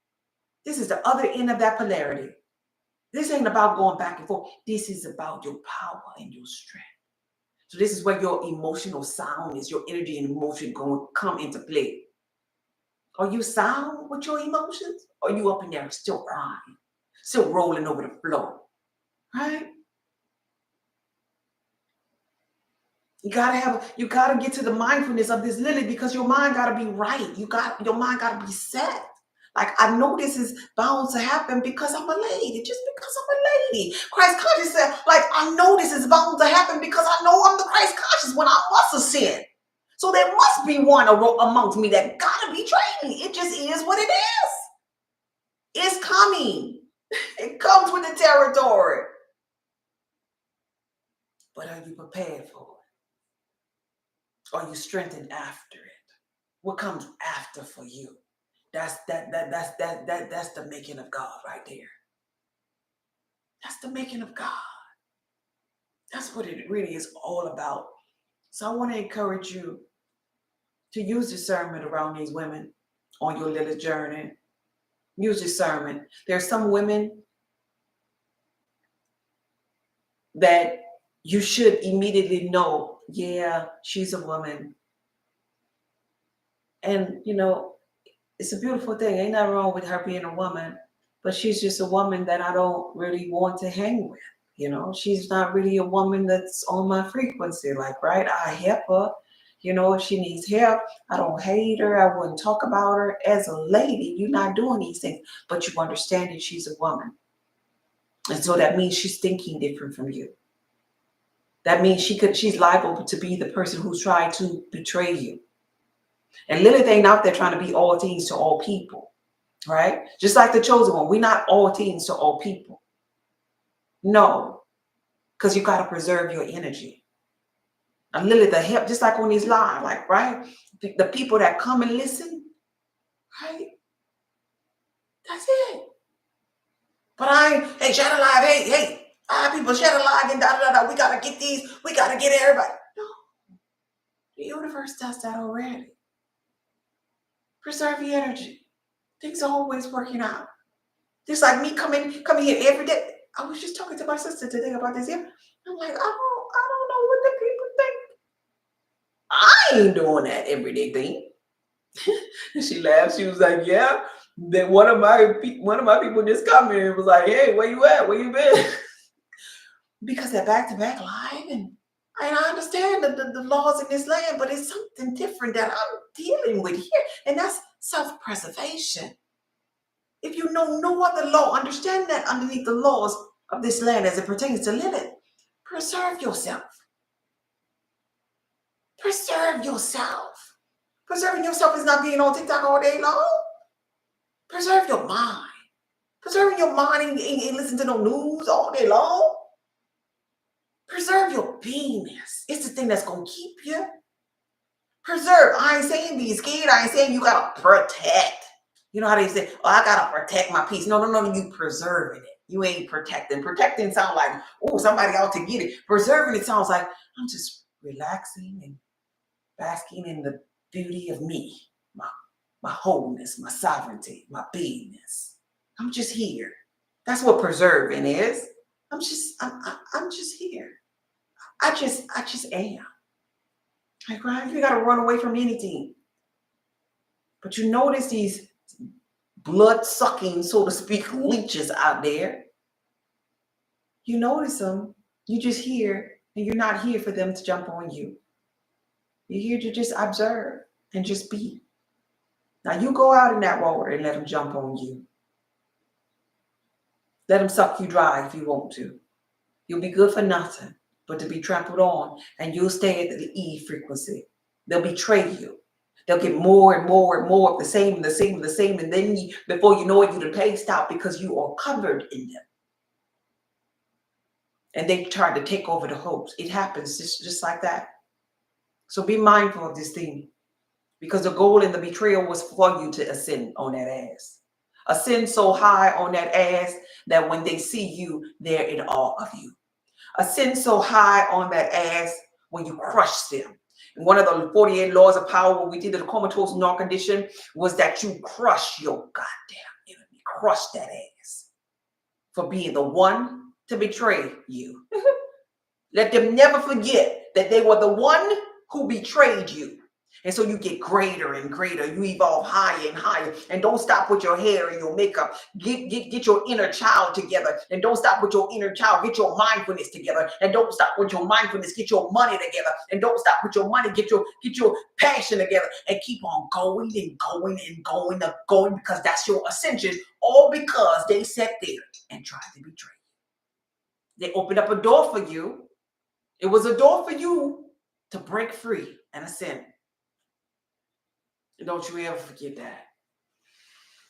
This is the other end of that polarity. This ain't about going back and forth. This is about your power and your strength. So this is where your emotional sound is, your energy and emotion going to come into play. Are you sound with your emotions? Or are you up in there still crying, still rolling over the floor? Right? You gotta get to the mindfulness of this Lily, because your mind gotta be right. Your mind gotta be set. Like, I know this is bound to happen because I'm a lady, just because I'm a lady. Christ conscious said, like, I know this is bound to happen because I know I'm the Christ conscious when I must ascend. So there must be one amongst me that gotta betray me. It just is what it is. It's coming. It comes with the territory. But are you prepared for it? Are you strengthened after it? What comes after for you? That's the making of God right there. That's the making of God. That's what it really is all about. So I want to encourage you to use discernment around these women on your little journey. Use discernment. There's some women that you should immediately know, yeah, she's a woman. And, it's a beautiful thing. Ain't nothing wrong with her being a woman, but she's just a woman that I don't really want to hang with. She's not really a woman that's on my frequency. Like, right? I help her. If she needs help, I don't hate her. I wouldn't talk about her. As a lady, you're not doing these things, but you understand that she's a woman. And so that means she's thinking different from you. That means she's liable to be the person who's trying to betray you. And Lilith ain't out there trying to be all things to all people, right? Just like the chosen one, we're not all things to all people. No, because you got to preserve your energy. And Lilith, the help, just like on these live, like, right? The people that come and listen, right? That's it. But hey, share live, hey, people share live and da. We got to get these, we got to get everybody. No, the universe does that already. Preserve your energy. Things are always working out. Just like me coming here every day. I was just talking to my sister today about this here. I'm like, I don't know what the people think. I ain't doing that everyday thing. And she laughed. She was like, yeah. Then one of my people just come here and was like, hey, where you at? Where you been? Because they're back-to-back live, and I understand the laws in this land, but it's something different that I'm dealing with here, and that's self-preservation. If you know no other law, understand that underneath the laws of this land as it pertains to Lilith, preserve yourself. Preserve yourself. Preserving yourself is not being on TikTok all day long. Preserve your mind. Preserving your mind and listen to no news all day long. Preserve your beingness. It's the thing that's going to keep you. Preserve. I ain't saying be scared. I ain't saying you got to protect. You know how they say, oh, I got to protect my peace. No, you preserving it. You ain't protecting. Protecting sounds like, oh, somebody out to get it. Preserving it sounds like, I'm just relaxing and basking in the beauty of me, my wholeness, my sovereignty, my beingness. I'm just here. That's what preserving is. I'm just here. I just am. Like, right? You gotta run away from anything. But you notice these blood-sucking, so to speak, leeches out there. You notice them. You just here, and you're not here for them to jump on you. You're here to just observe and just be. Now you go out in that water and let them jump on you. Let them suck you dry if you want to. You'll be good for nothing but to be trampled on, and you'll stay at the E frequency. They'll betray you. They'll get more and more and more of the same, and then before you know it, you'll pace out because you are covered in them. And they try to take over the hopes. It happens just like that. So be mindful of this thing, because the goal in the betrayal was for you to ascend on that ass. Ascend so high on that ass that when they see you, they're in awe of you. Ascend so high on that ass when you crush them. And one of the 48 laws of power, when we did the comatose null condition, was that you crush your goddamn enemy. Crush that ass for being the one to betray you. Let them never forget that they were the one who betrayed you. And so you get greater and greater. You evolve higher and higher. And don't stop with your hair and your makeup. Get your inner child together. And don't stop with your inner child. Get your mindfulness together. And don't stop with your mindfulness. Get your money together. And don't stop with your money. Get your passion together. And keep on going and going and going and going, because that's your ascension. All because they sat there and tried to betray you. They opened up a door for you. It was a door for you to break free and ascend. And don't you ever forget that.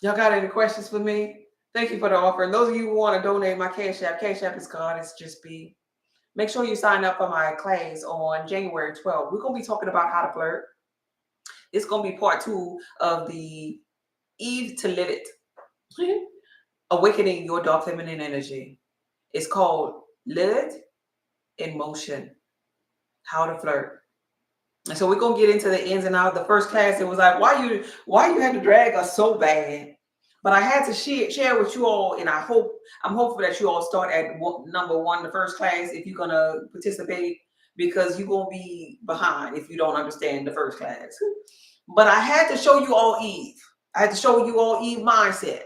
Y'all got any questions for me? Thank you for the offer. And those of you who want to donate, my Cash App is Goddess Just Be. Make sure you sign up for my class on January 12th. We're going to be talking about how to flirt. It's going to be part 2 of the Eve to Lilith. Awakening your dark feminine energy. It's called Lilith in Motion. How to flirt. And so we're gonna get into the ins and outs. The first class, it was like, why you had to drag us so bad? But I had to share with you all, and I'm hopeful that you all start at number 1, the first class, if you're gonna participate, because you're gonna be behind if you don't understand the first class. But I had to show you all Eve. I had to show you all Eve mindset.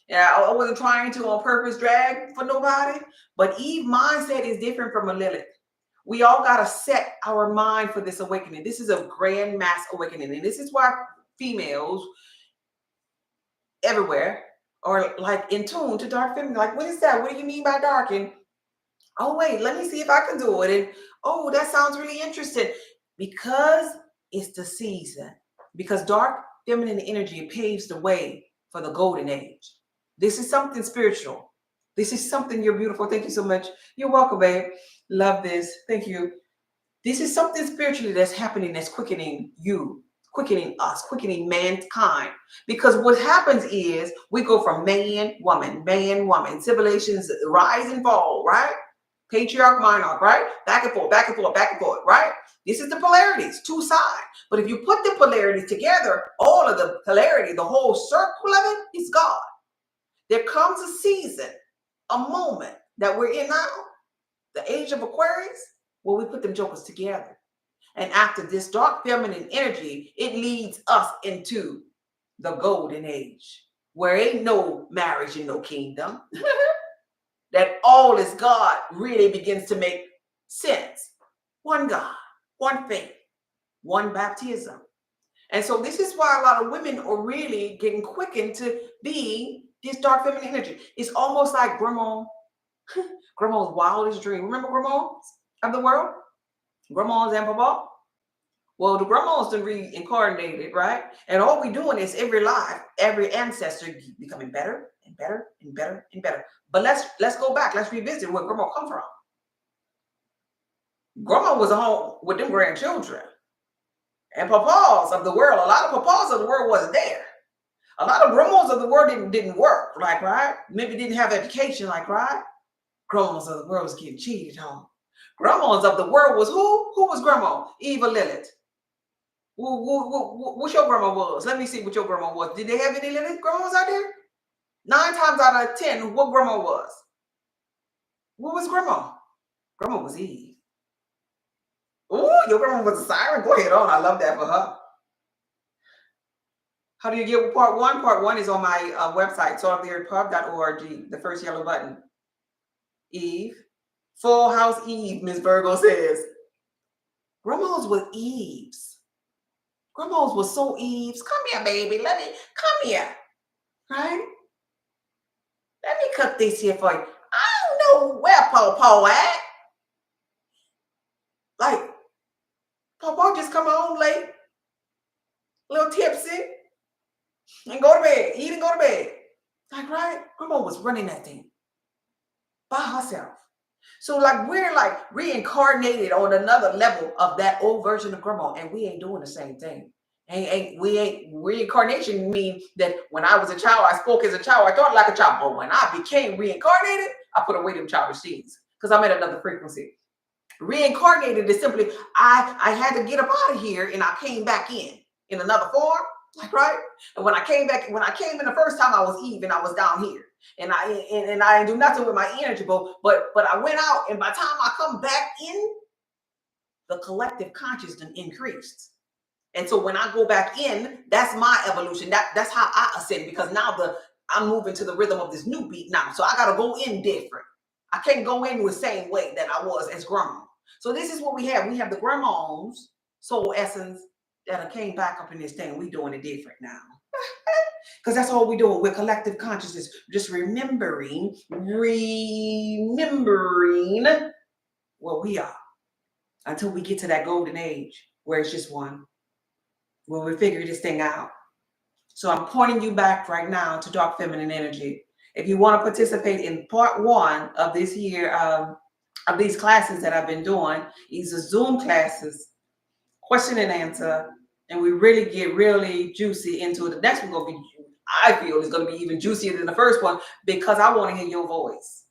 Yeah, I wasn't trying to on purpose drag for nobody, but Eve mindset is different from a Lilith. We all got to set our mind for this awakening. This is a grand mass awakening. And this is why females everywhere are like in tune to dark feminine. Like, what is that? What do you mean by dark? And, oh, wait, let me see if I can do it. And, oh, that sounds really interesting. Because it's the season. Because dark feminine energy paves the way for the golden age. This is something spiritual. This is something, you're beautiful. Thank you so much. You're welcome, babe. Love this. Thank you. This is something spiritually that's happening, that's quickening you, quickening us, quickening mankind. Because what happens is we go from man, woman, civilizations rise and fall, right? Patriarch, monarch, right? Back and forth, back and forth, back and forth, right? This is the polarities, two sides. But if you put the polarities together, all of the polarity, the whole circle of it is God. There comes a season, a moment that we're in now, the age of Aquarius, where we put them jokers together. And after this dark feminine energy, it leads us into the golden age, where ain't no marriage and no kingdom. That all is God really begins to make sense. One God, one faith, one baptism. And so this is why a lot of women are really getting quickened to be this dark feminine energy. It's almost like grandma's wildest dream. Remember grandmas of the world? Grandmas and papa? Well, the grandmas done reincarnated, right? And all we doing is every life, every ancestor becoming better and better and better and better. But let's go back. Let's revisit where grandma come from. Grandma was at home with them grandchildren. And papas of the world, a lot of papas of the world wasn't there. A lot of grandmas of the world didn't work, like, right? Maybe didn't have education, like, right? Grandmas of the world was getting cheated on. Grandmas of the world was who? Who was grandma? Eva Lilith. What your grandma was? Let me see what your grandma was. Did they have any Lilith grandmas out there? 9 times out of 10, what grandma was? What was grandma? Grandma was Eve. Oh, your grandma was a siren? Go ahead on. I love that for her. How do you get part one? Part one is on my website, saltoftheearthpub.org, the first yellow button. Eve. Full house Eve, Miss Virgo says. Grandmas were Eves. Grandmas were so Eves. Come here, baby. Come here. Right? Let me cook this here for you. I don't know where Pawpaw at. Like, Pawpaw just come home late, a little tipsy, and go to bed. Eat and go to bed. Like, right? Grandma was running that thing by herself. So like we're like reincarnated on another level of that old version of grandma, and we ain't doing the same thing. We ain't reincarnation mean that when I was a child, I spoke as a child, I thought like a child. But when I became reincarnated, I put away them childish seeds because I'm at another frequency. Reincarnated is simply I had to get up out of here and I came back in another form, like right. And when I came in the first time, I was Eve and I was down here. And I didn't do nothing with my energy, but I went out, and by the time I come back in, the collective consciousness increased. And so when I go back in, that's my evolution. That's how I ascend, because now I'm moving to the rhythm of this new beat now. So I gotta go in different. I can't go in with the same way that I was as grandma. So this is what we have. We have the grandma's soul essence that came back up in this thing. We doing it different now. Because that's all we're doing. We're collective consciousness, just remembering what we are until we get to that golden age where it's just one, where we figure this thing out. So I'm pointing you back right now to dark feminine energy. If you want to participate in part one of this year, of these classes that I've been doing, these are Zoom classes, question and answer, and we really get really juicy into it. The next one going to be, I feel, is going to be even juicier than the first one, because I want to hear your voice.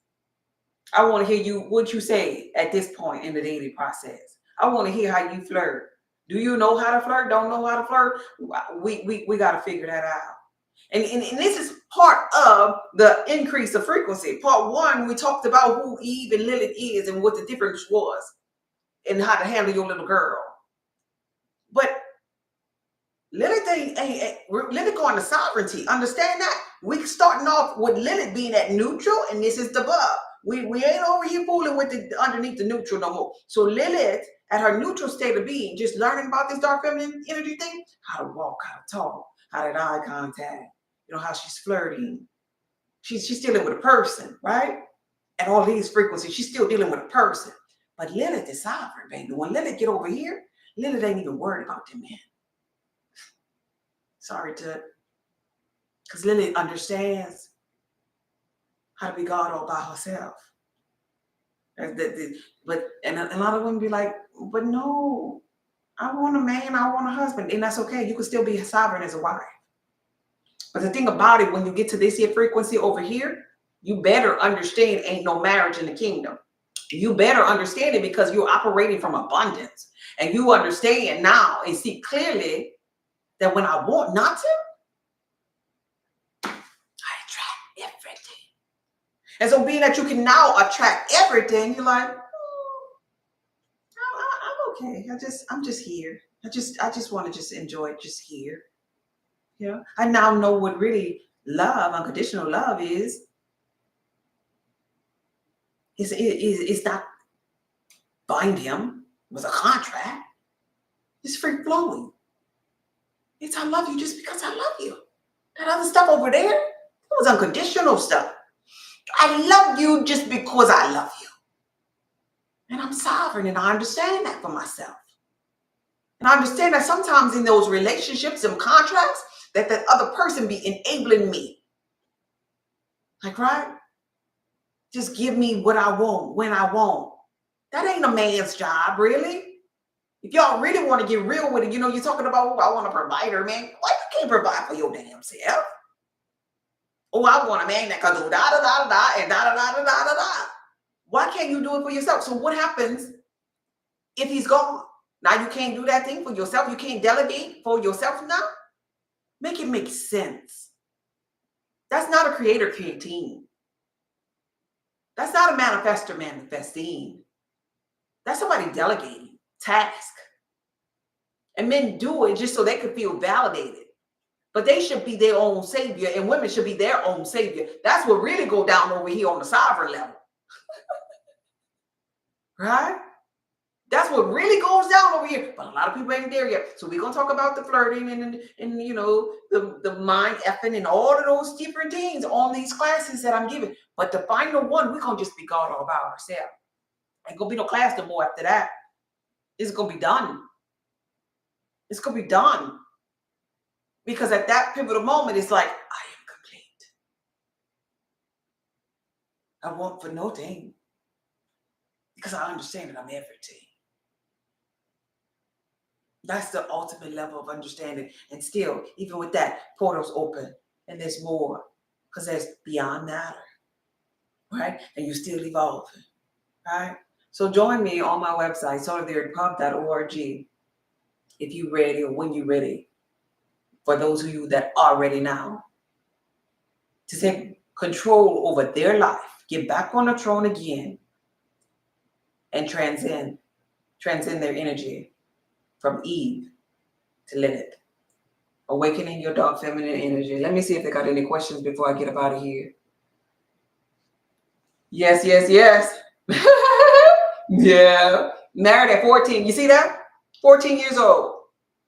I want to hear what you say at this point in the dating process. I want to hear how you flirt. Do you know how to flirt? Don't know how to flirt? We got to figure that out. And this is part of the increase of frequency. Part one, we talked about who Eve and Lilith is and what the difference was and how to handle your little girl. But Lilith ain't Lilith going to sovereignty. Understand that? We starting off with Lilith being at neutral, and this is the above. We ain't over here fooling with the underneath the neutral no more. So Lilith, at her neutral state of being, just learning about this dark feminine energy thing, how to walk, how to talk, how to eye contact, you know, how she's flirting. She's dealing with a person, right? At all these frequencies, she's still dealing with a person. But Lilith is sovereign, baby. When Lilith get over here, Lilith ain't even worried about them men. Sorry, because Lilith understands how to be God all by herself. But a lot of women be like, but no, I want a man, I want a husband. And that's okay. You can still be sovereign as a wife. But the thing about it, when you get to this here frequency over here, you better understand ain't no marriage in the kingdom. You better understand it because you're operating from abundance. And you understand now and see clearly that when I want not to, I attract everything. And so being that you can now attract everything, you're like, I'm okay. I'm just here. I just want to just enjoy it just here. Yeah. I now know what really love, unconditional love is. It's not bind him with a contract. It's free flowing. It's I love you just because I love you. That other stuff over there, it was unconditional stuff. I love you just because I love you. And I'm sovereign and I understand that for myself. And I understand that sometimes in those relationships and contracts, that other person be enabling me. Like, right? Just give me what I want, when I want. That ain't a man's job, really. If y'all really want to get real with it, you're talking about, I want a provider, man. Why you can't provide for your damn self? Oh, I want a man that can do da da da da and da da da da da da. Why can't you do it for yourself? So what happens if he's gone? Now you can't do that thing for yourself. You can't delegate for yourself now. Make it make sense. That's not a creator creating. That's not a manifester manifesting. That's somebody delegating task. And men do it just so they can feel validated. But they should be their own savior, and women should be their own savior. That's what really go down over here on the sovereign level. Right? That's what really goes down over here. But a lot of people ain't there yet. So we're going to talk about the flirting and the mind effing and all of those different things on these classes that I'm giving. But the final one, we're going to just be God all about ourselves. Ain't going to be no class no more after that. It's going to be done. It's going to be done. Because at that pivotal moment, it's like, I am complete. I want for no thing. Because I understand that I'm everything. That's the ultimate level of understanding. And still, even with that, portals open. And there's more. Because there's beyond matter. Right? And you're still evolving. Right? So join me on my website, solartheirdpub.org, if you're ready or when you're ready. For those of you that are ready now, to take control over their life, get back on the throne again, and transcend their energy from Eve to Lilith. Awakening your dark feminine energy. Let me see if they got any questions before I get up out of here. Yes. Yeah. Married at 14. You see that? 14 years old.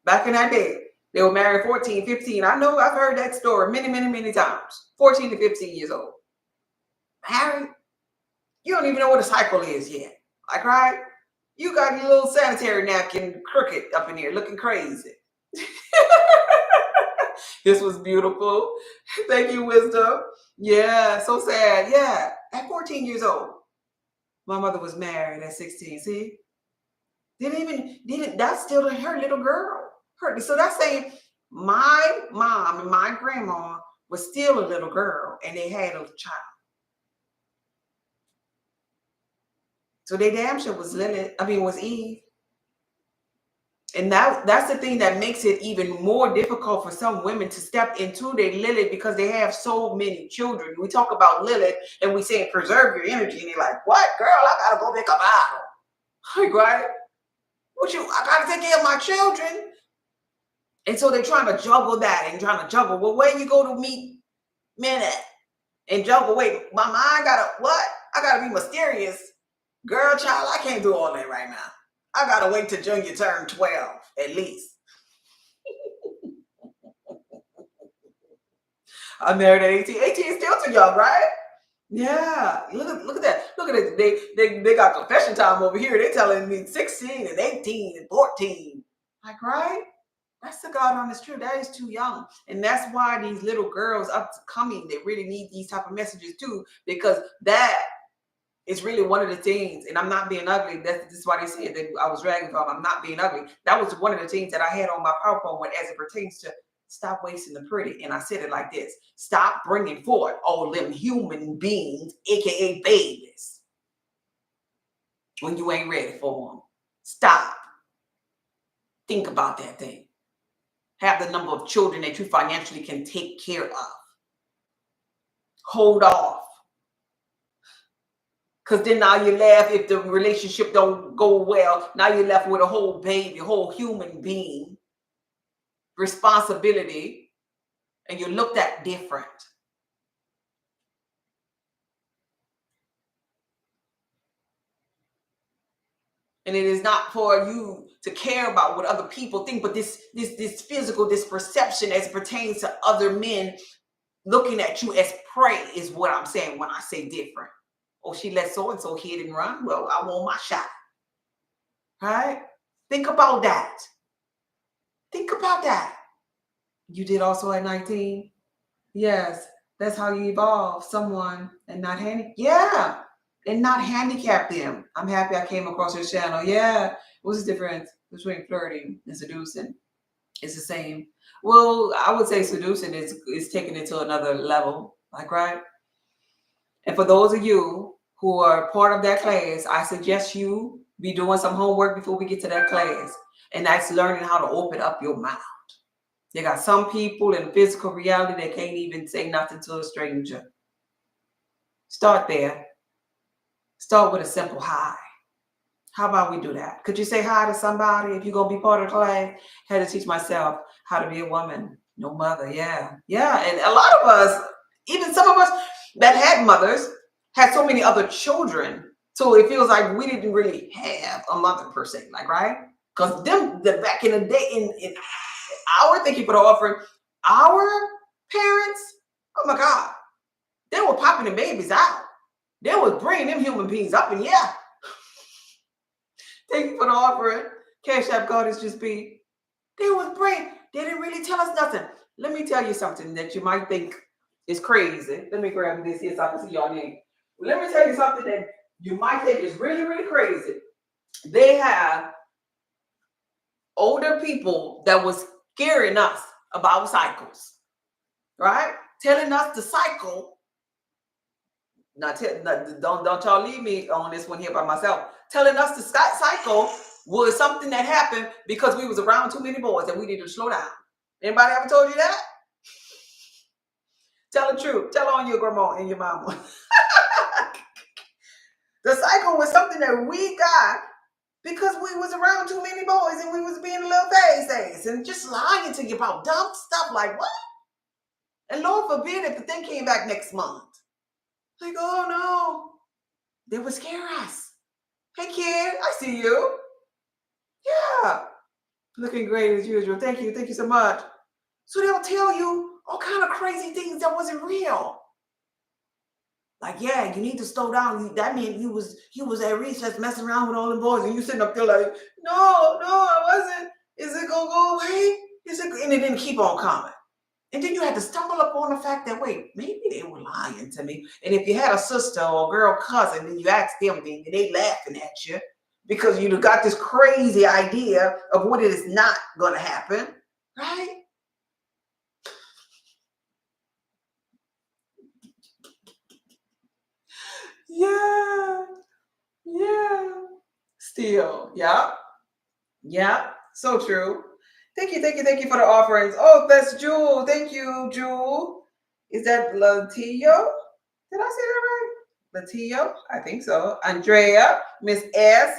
Back in that day. They were married 14, 15. I know I've heard that story many times. 14 to 15 years old. Married? You don't even know what a cycle is yet. Like, right? You got your little sanitary napkin crooked up in here looking crazy. This was beautiful. Thank you, wisdom. Yeah, so sad. Yeah, at 14 years old. My mother was married at 16. See? That's still her little girl. So that's saying my mom and my grandma was still a little girl and they had a child. So they damn sure was was Eve. And that's the thing that makes it even more difficult for some women to step into their Lilith because they have so many children. We talk about Lilith and we say preserve your energy. And they're like, what, girl? I gotta go make a bottle. Like, right? I gotta take care of my children. And so they're trying to juggle that and trying to juggle. Well, where you go to meet men at? And juggle, wait, mama, I gotta be mysterious. Girl, child, I can't do all that right now. I gotta wait till Junior turn 12, at least. I'm married at 18. 18 is still too young, right? Yeah. Look at that. Look at it. They got confession time over here. They're telling me 16 and 18 and 14. Like, right? That's the God honest truth. That is too young. And that's why these little girls upcoming, they really need these type of messages too, because that is really one of the things, and I'm not being ugly. This is why they said that I was dragging from. I'm not being ugly. That was one of the things that I had on my PowerPoint as it pertains to stop wasting the pretty. And I said it like this: stop bringing forth all them human beings, aka babies. when you ain't ready for them. Stop. Think about that thing. Have the number of children that you financially can take care of. Hold off. Because then now you laugh if the relationship don't go well. Now you're left with a whole baby, a whole human being, responsibility, and you're looked at different. And it is not for you to care about what other people think, but this physical, this perception as it pertains to other men looking at you as prey is what I'm saying when I say different. Oh, she let so-and-so hit and run. Well, I want my shot. Right? Think about that. Think about that. You did also at 19? Yes. That's how you evolve someone and not and not handicap them. I'm happy I came across your channel. Yeah. What's the difference between flirting and seducing? It's the same. Well, I would say seducing is taking it to another level. Like, right? And for those of you who are part of that class, I suggest you be doing some homework before we get to that class. And that's learning how to open up your mouth. You got some people in physical reality that can't even say nothing to a stranger. Start there. Start with a simple hi. How about we do that? Could you say hi to somebody if you're going to be part of the class? I had to teach myself how to be a woman. No mother. Yeah. Yeah. And a lot of us, even some of us that had mothers, had so many other children. So it feels like we didn't really have a mother per se. Like, right? Because back in the day, in our, thank you for the offering, our parents, oh my God, they were popping the babies out. They was bringing them human beings up, and yeah. Thank you for the offering. Cash App Goddess just be. They didn't really tell us nothing. Let me tell you something that you might think is crazy. Let me grab this here so I can see y'all name. Let me tell you something that you might think is really, really crazy. They have older people that was scaring us about cycles, right? Telling us the cycle. Now, don't y'all leave me on this one here by myself. Telling us the cycle was something that happened because we was around too many boys and we needed to slow down. Anybody ever told you that? Tell the truth. Tell on your grandma and your mama. The cycle was something that we got because we was around too many boys and we was being a little face and just lying to you about dumb stuff like what? And Lord forbid if the thing came back next month. Like, oh no. They would scare us. Hey kid, I see you. Yeah. Looking great as usual. Thank you. Thank you so much. So they'll tell you all kind of crazy things that wasn't real. Like, yeah, you need to slow down. That meant you was at recess messing around with all the boys, and you sitting up there like, no, I wasn't. Is it gonna go away? And it didn't keep on coming. And then you had to stumble upon the fact that, wait, maybe they were lying to me. And if you had a sister or a girl cousin, then you asked them, and they laughing at you because you got this crazy idea of what it is not gonna happen, right? Yeah. Still, yeah. So true. Thank you for the offerings. Oh, that's Jewel. Thank you, Jewel. Is that Latillo? Did I say that right? Latillo? I think so. Andrea, Miss S,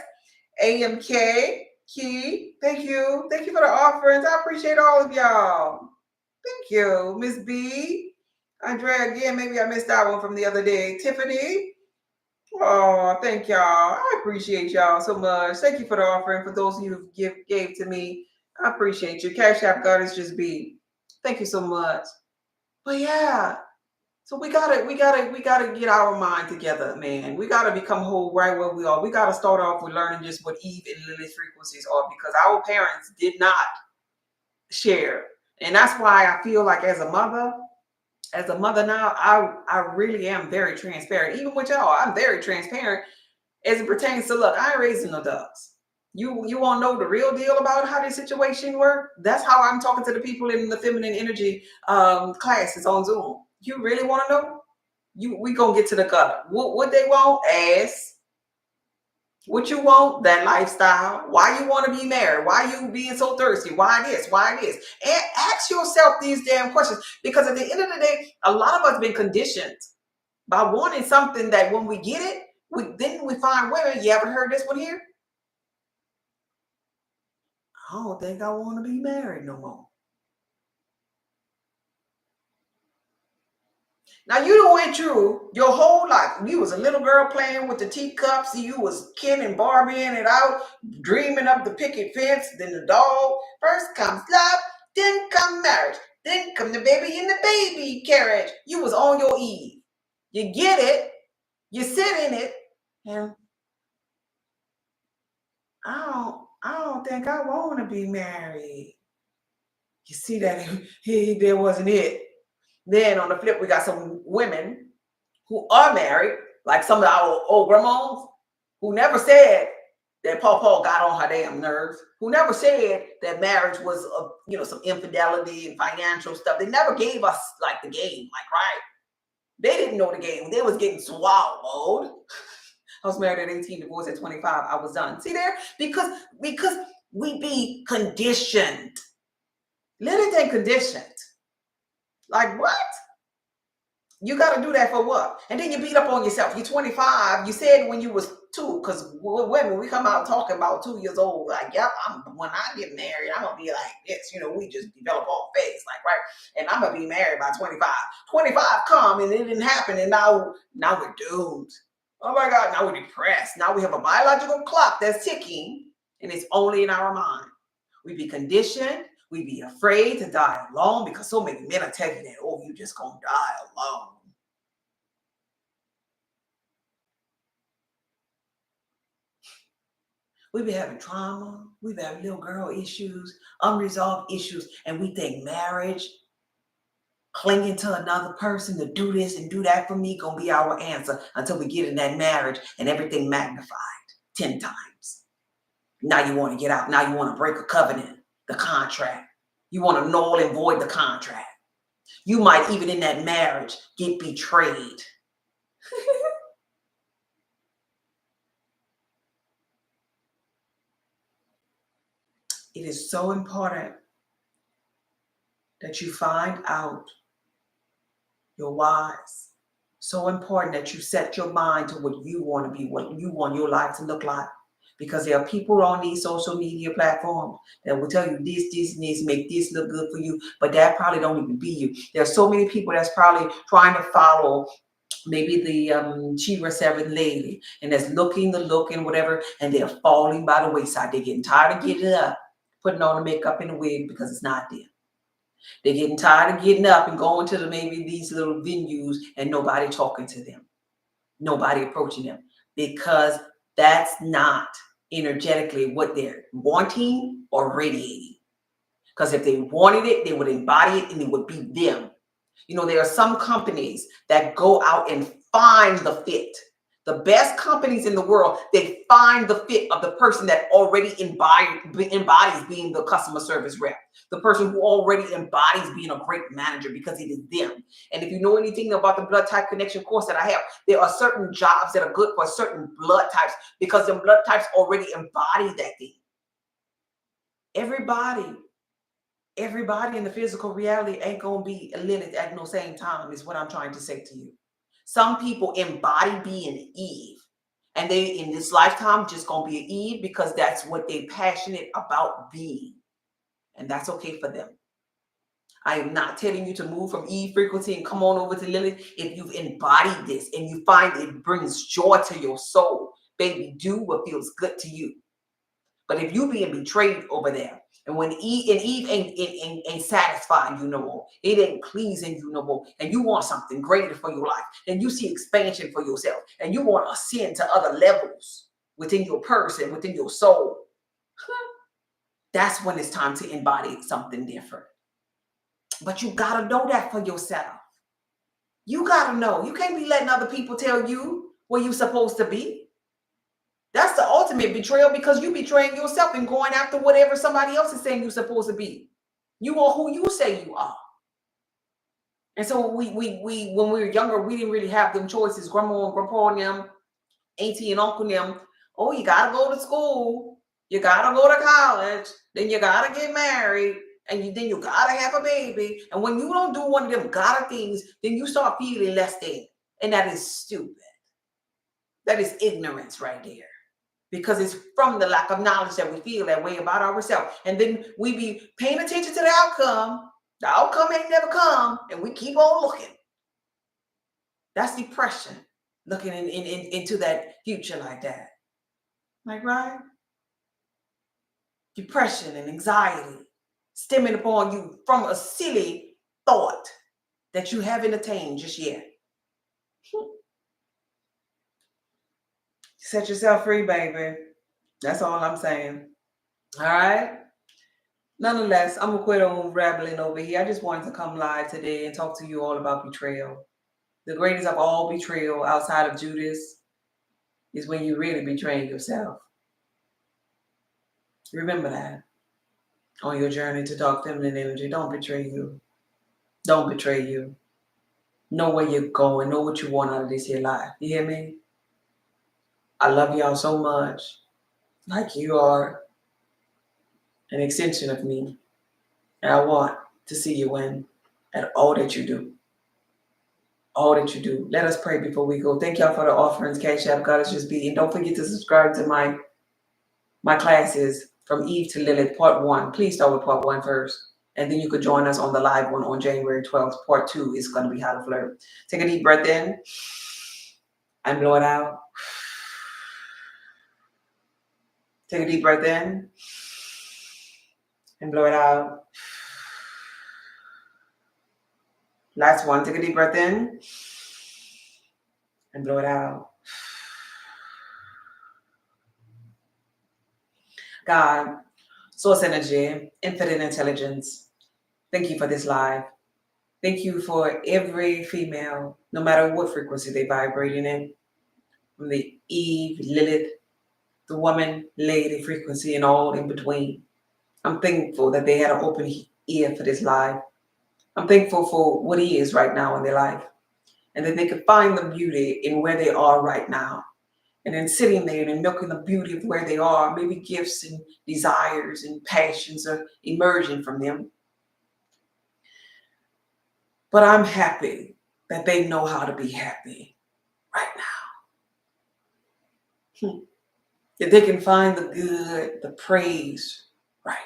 AMK, Key. Thank you for the offerings. I appreciate all of y'all. Thank you, Miss B. Andrea, again, maybe I missed that one from the other day. Tiffany. Oh, thank y'all. I appreciate y'all so much. Thank you for the offering. For those of you who gave to me, I appreciate you. Cash App Goddess just be. Thank you so much. But yeah, so we gotta get our mind together, man. We gotta become whole right where we are. We gotta start off with learning just what Eve and Lily's frequencies are because our parents did not share, and that's why I feel like as a mother now, I really am very transparent. Even with y'all, I'm very transparent as it pertains to, look, I ain't raising no ducks. You want to know the real deal about how this situation works? That's how I'm talking to the people in the feminine energy classes on Zoom. You really want to know? We gonna get to the gutter. What they want? Ass, What you want, that lifestyle? Why you want to be married? Why you being so thirsty? Why this? Why this? And ask yourself these damn questions, because at the end of the day, a lot of us been conditioned by wanting something that when we get it, we find women. You ever heard this one here? I don't think I want to be married no more. Now you done went through your whole life. You was a little girl playing with the teacups. You was Ken and Barbieing it out, dreaming up the picket fence. Then the dog. First comes love, then come marriage, then come the baby in the baby carriage. You was on your Eve. You get it. You sit in it, and I don't think I want to be married. You see that there wasn't it. Then on the flip, we got some women who are married, like some of our old grandmas, who never said that Paw got on her damn nerves, who never said that marriage was, some infidelity and financial stuff. They never gave us like the game, like, right? They didn't know the game. They was getting swallowed. I was married at 18, divorced at 25. I was done. See there? Because we be conditioned. Literally ain't conditioned. Like what? You got to do that for what? And then you beat up on yourself. You're 25. You said when you was 2, because women, we come out talking about 2 years old. Like, yep, when I get married, I'm going to be like this. We just develop all phase, like, right? And I'm going to be married by 25. 25 come and it didn't happen. And now we're doomed. Oh my God, now we're depressed. Now we have a biological clock that's ticking, and it's only in our mind. We be conditioned. We be afraid to die alone, because so many men are telling you that, oh, you just gonna die alone. We be having trauma. We be having little girl issues, unresolved issues, and we think marriage, clinging to another person to do this and do that for me, gonna be our answer until we get in that marriage and everything magnified 10 times. Now you want to get out. Now you want to break a covenant, the contract. You want to null and void the contract. You might even in that marriage get betrayed. It is so important that you find out your whys. So important that you set your mind to what you want to be, what you want your life to look like. Because there are people on these social media platforms that will tell you this needs to make this look good for you, but that probably don't even be you. There are so many people that's probably trying to follow maybe the Chiva 7 lady, and that's looking the look and whatever, and they're falling by the wayside. They're getting tired of getting up, putting on the makeup and the wig because it's not them. They're getting tired of getting up and going to maybe these little venues and nobody talking to them, nobody approaching them, because that's not energetically what they're wanting or radiating. Because if they wanted it, they would embody it and it would be them. There are some companies that go out and find the fit. The best companies in the world, they find the fit of the person that already embodies being the customer service rep, the person who already embodies being a great manager, because it is them. And if you know anything about the blood type connection course that I have, there are certain jobs that are good for certain blood types, because the blood types already embody that thing. Everybody in the physical reality ain't gonna be a Lilith at no same time, is what I'm trying to say to you. Some people embody being Eve, and they in this lifetime just gonna be an Eve because that's what they're passionate about being, and that's okay for them. I am not telling you to move from Eve frequency and come on over to Lilith. If you've embodied this and you find it brings joy to your soul, baby, do what feels good to you. But if you being betrayed over there, and when Eve ain't satisfying you no more, it ain't pleasing you no more, and you want something greater for your life, and you see expansion for yourself, and you want to ascend to other levels within your person, within your soul, that's when it's time to embody something different. But you got to know that for yourself. You got to know. You can't be letting other people tell you where you're supposed to be. That's the ultimate betrayal, because you're betraying yourself and going after whatever somebody else is saying you're supposed to be. You are who you say you are. And so we when we were younger, we didn't really have them choices. Grandma and grandpa and them, auntie and uncle and them Oh, you gotta go to school, you gotta go to college, then you gotta get married, and then you gotta have a baby. And when you don't do one of them gotta things, then you start feeling less than. And that is stupid. That is ignorance right there. Because it's from the lack of knowledge that we feel that way about ourselves. And then we be paying attention to the outcome. The outcome ain't never come, and we keep on looking. That's depression, looking into that future like that. Like, right? Depression and anxiety stemming upon you from a silly thought that you haven't attained just yet. Set yourself free, baby. That's all I'm saying. All right? Nonetheless, I'm going to quit on rambling over here. I just wanted to come live today and talk to you all about betrayal. The greatest of all betrayal outside of Judas is when you really betray yourself. Remember that on your journey to dark feminine energy. Don't betray you. Don't betray you. Know where you're going. Know what you want out of this here life. You hear me? I love y'all so much. Like you are an extension of me. And I want to see you win at all that you do. All that you do. Let us pray before we go. Thank y'all for the offerings. Cash App, God is just be. And don't forget to subscribe to my classes from Eve to Lilith, part 1. Please start with part 1 first. And then you could join us on the live one on January 12th. Part 2 is going to be how to flirt. Take a deep breath in and blow it out. Take a deep breath in and blow it out. Last one. Take a deep breath in and blow it out. God, source energy, infinite intelligence, thank you for this live. Thank you for every female, no matter what frequency they vibrating in, from the Eve, Lilith, the woman, lady frequency, and all in between. I'm thankful that they had an open ear for this live. I'm thankful for what he is right now in their life, and that they could find the beauty in where they are right now. And then sitting there and milking the beauty of where they are, maybe gifts and desires and passions are emerging from them. But I'm happy that they know how to be happy right now. That they can find the good, the praise right now.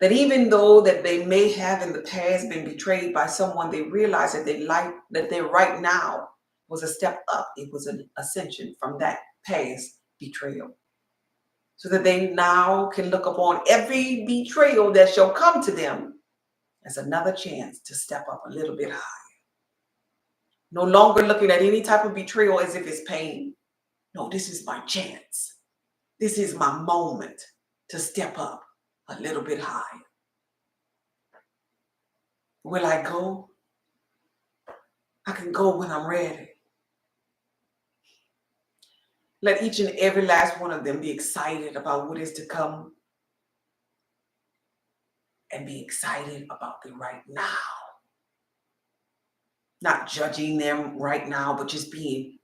That even though that they may have in the past been betrayed by someone, they realize that their right now was a step up. It was an ascension from that past betrayal. So that they now can look upon every betrayal that shall come to them as another chance to step up a little bit higher. No longer looking at any type of betrayal as if it's pain. No, this is my chance. This is my moment to step up a little bit higher. Will I go? I can go when I'm ready. Let each and every last one of them be excited about what is to come and be excited about the right now. Not judging them right now, but just being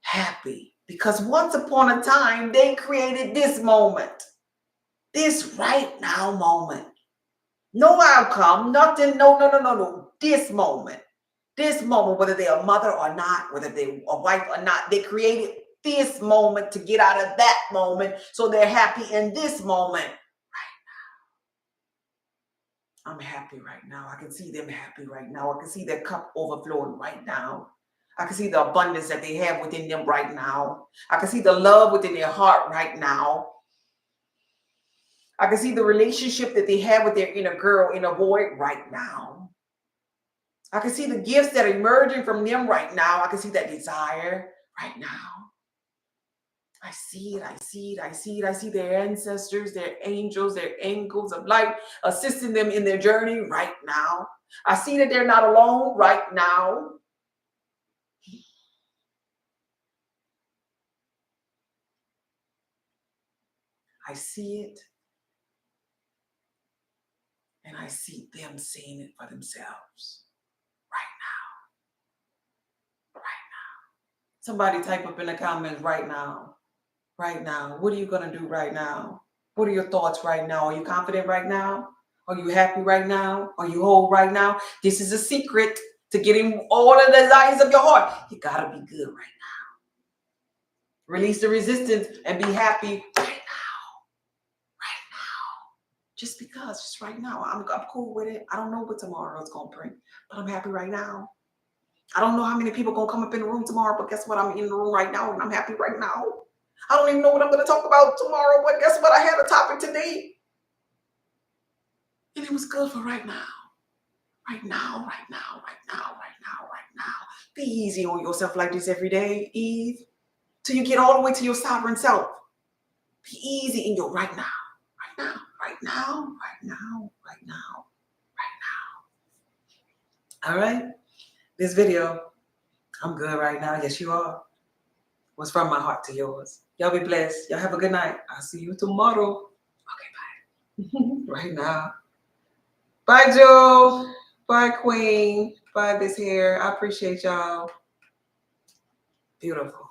happy. Because once upon a time, they created this moment. This right now moment. No outcome, nothing, no. This moment. This moment, whether they're a mother or not, whether they're a wife or not, they created this moment to get out of that moment. So they're happy in this moment. I'm happy right now. I can see them happy right now. I can see their cup overflowing right now. I can see the abundance that they have within them right now. I can see the love within their heart right now. I can see the relationship that they have with their inner girl, inner boy right now. I can see the gifts that are emerging from them right now. I can see that desire right now. I see it, I see it, I see it. I see their ancestors, their angels, their angels of light assisting them in their journey right now. I see that they're not alone right now. I see it. And I see them seeing it for themselves right now. Right now. Somebody type up in the comments right now. Right now. What are you going to do right now? What are your thoughts right now? Are you confident right now? Are you happy right now? Are you whole right now? This is a secret to getting all the desires of your heart. You got to be good right now. Release the resistance and be happy right now. Right now. Just because, just right now. I'm cool with it. I don't know what tomorrow is going to bring, but I'm happy right now. I don't know how many people going to come up in the room tomorrow, but guess what? I'm in the room right now and I'm happy right now. I don't even know what I'm going to talk about tomorrow, but guess what? I had a topic today. And it was good for right now. Right now, right now, right now, right now, right now. Be easy on yourself like this every day, Eve. Till you get all the way to your sovereign self. Be easy in your right now. Right now, right now, right now, right now, right now. All right? This video, I'm good right now. Yes, you are. Was from my heart to yours. Y'all be blessed. Y'all have a good night. I'll see you tomorrow. Okay, bye. Right now. Bye, Joe. Bye, Queen. Bye, this hair. I appreciate y'all. Beautiful.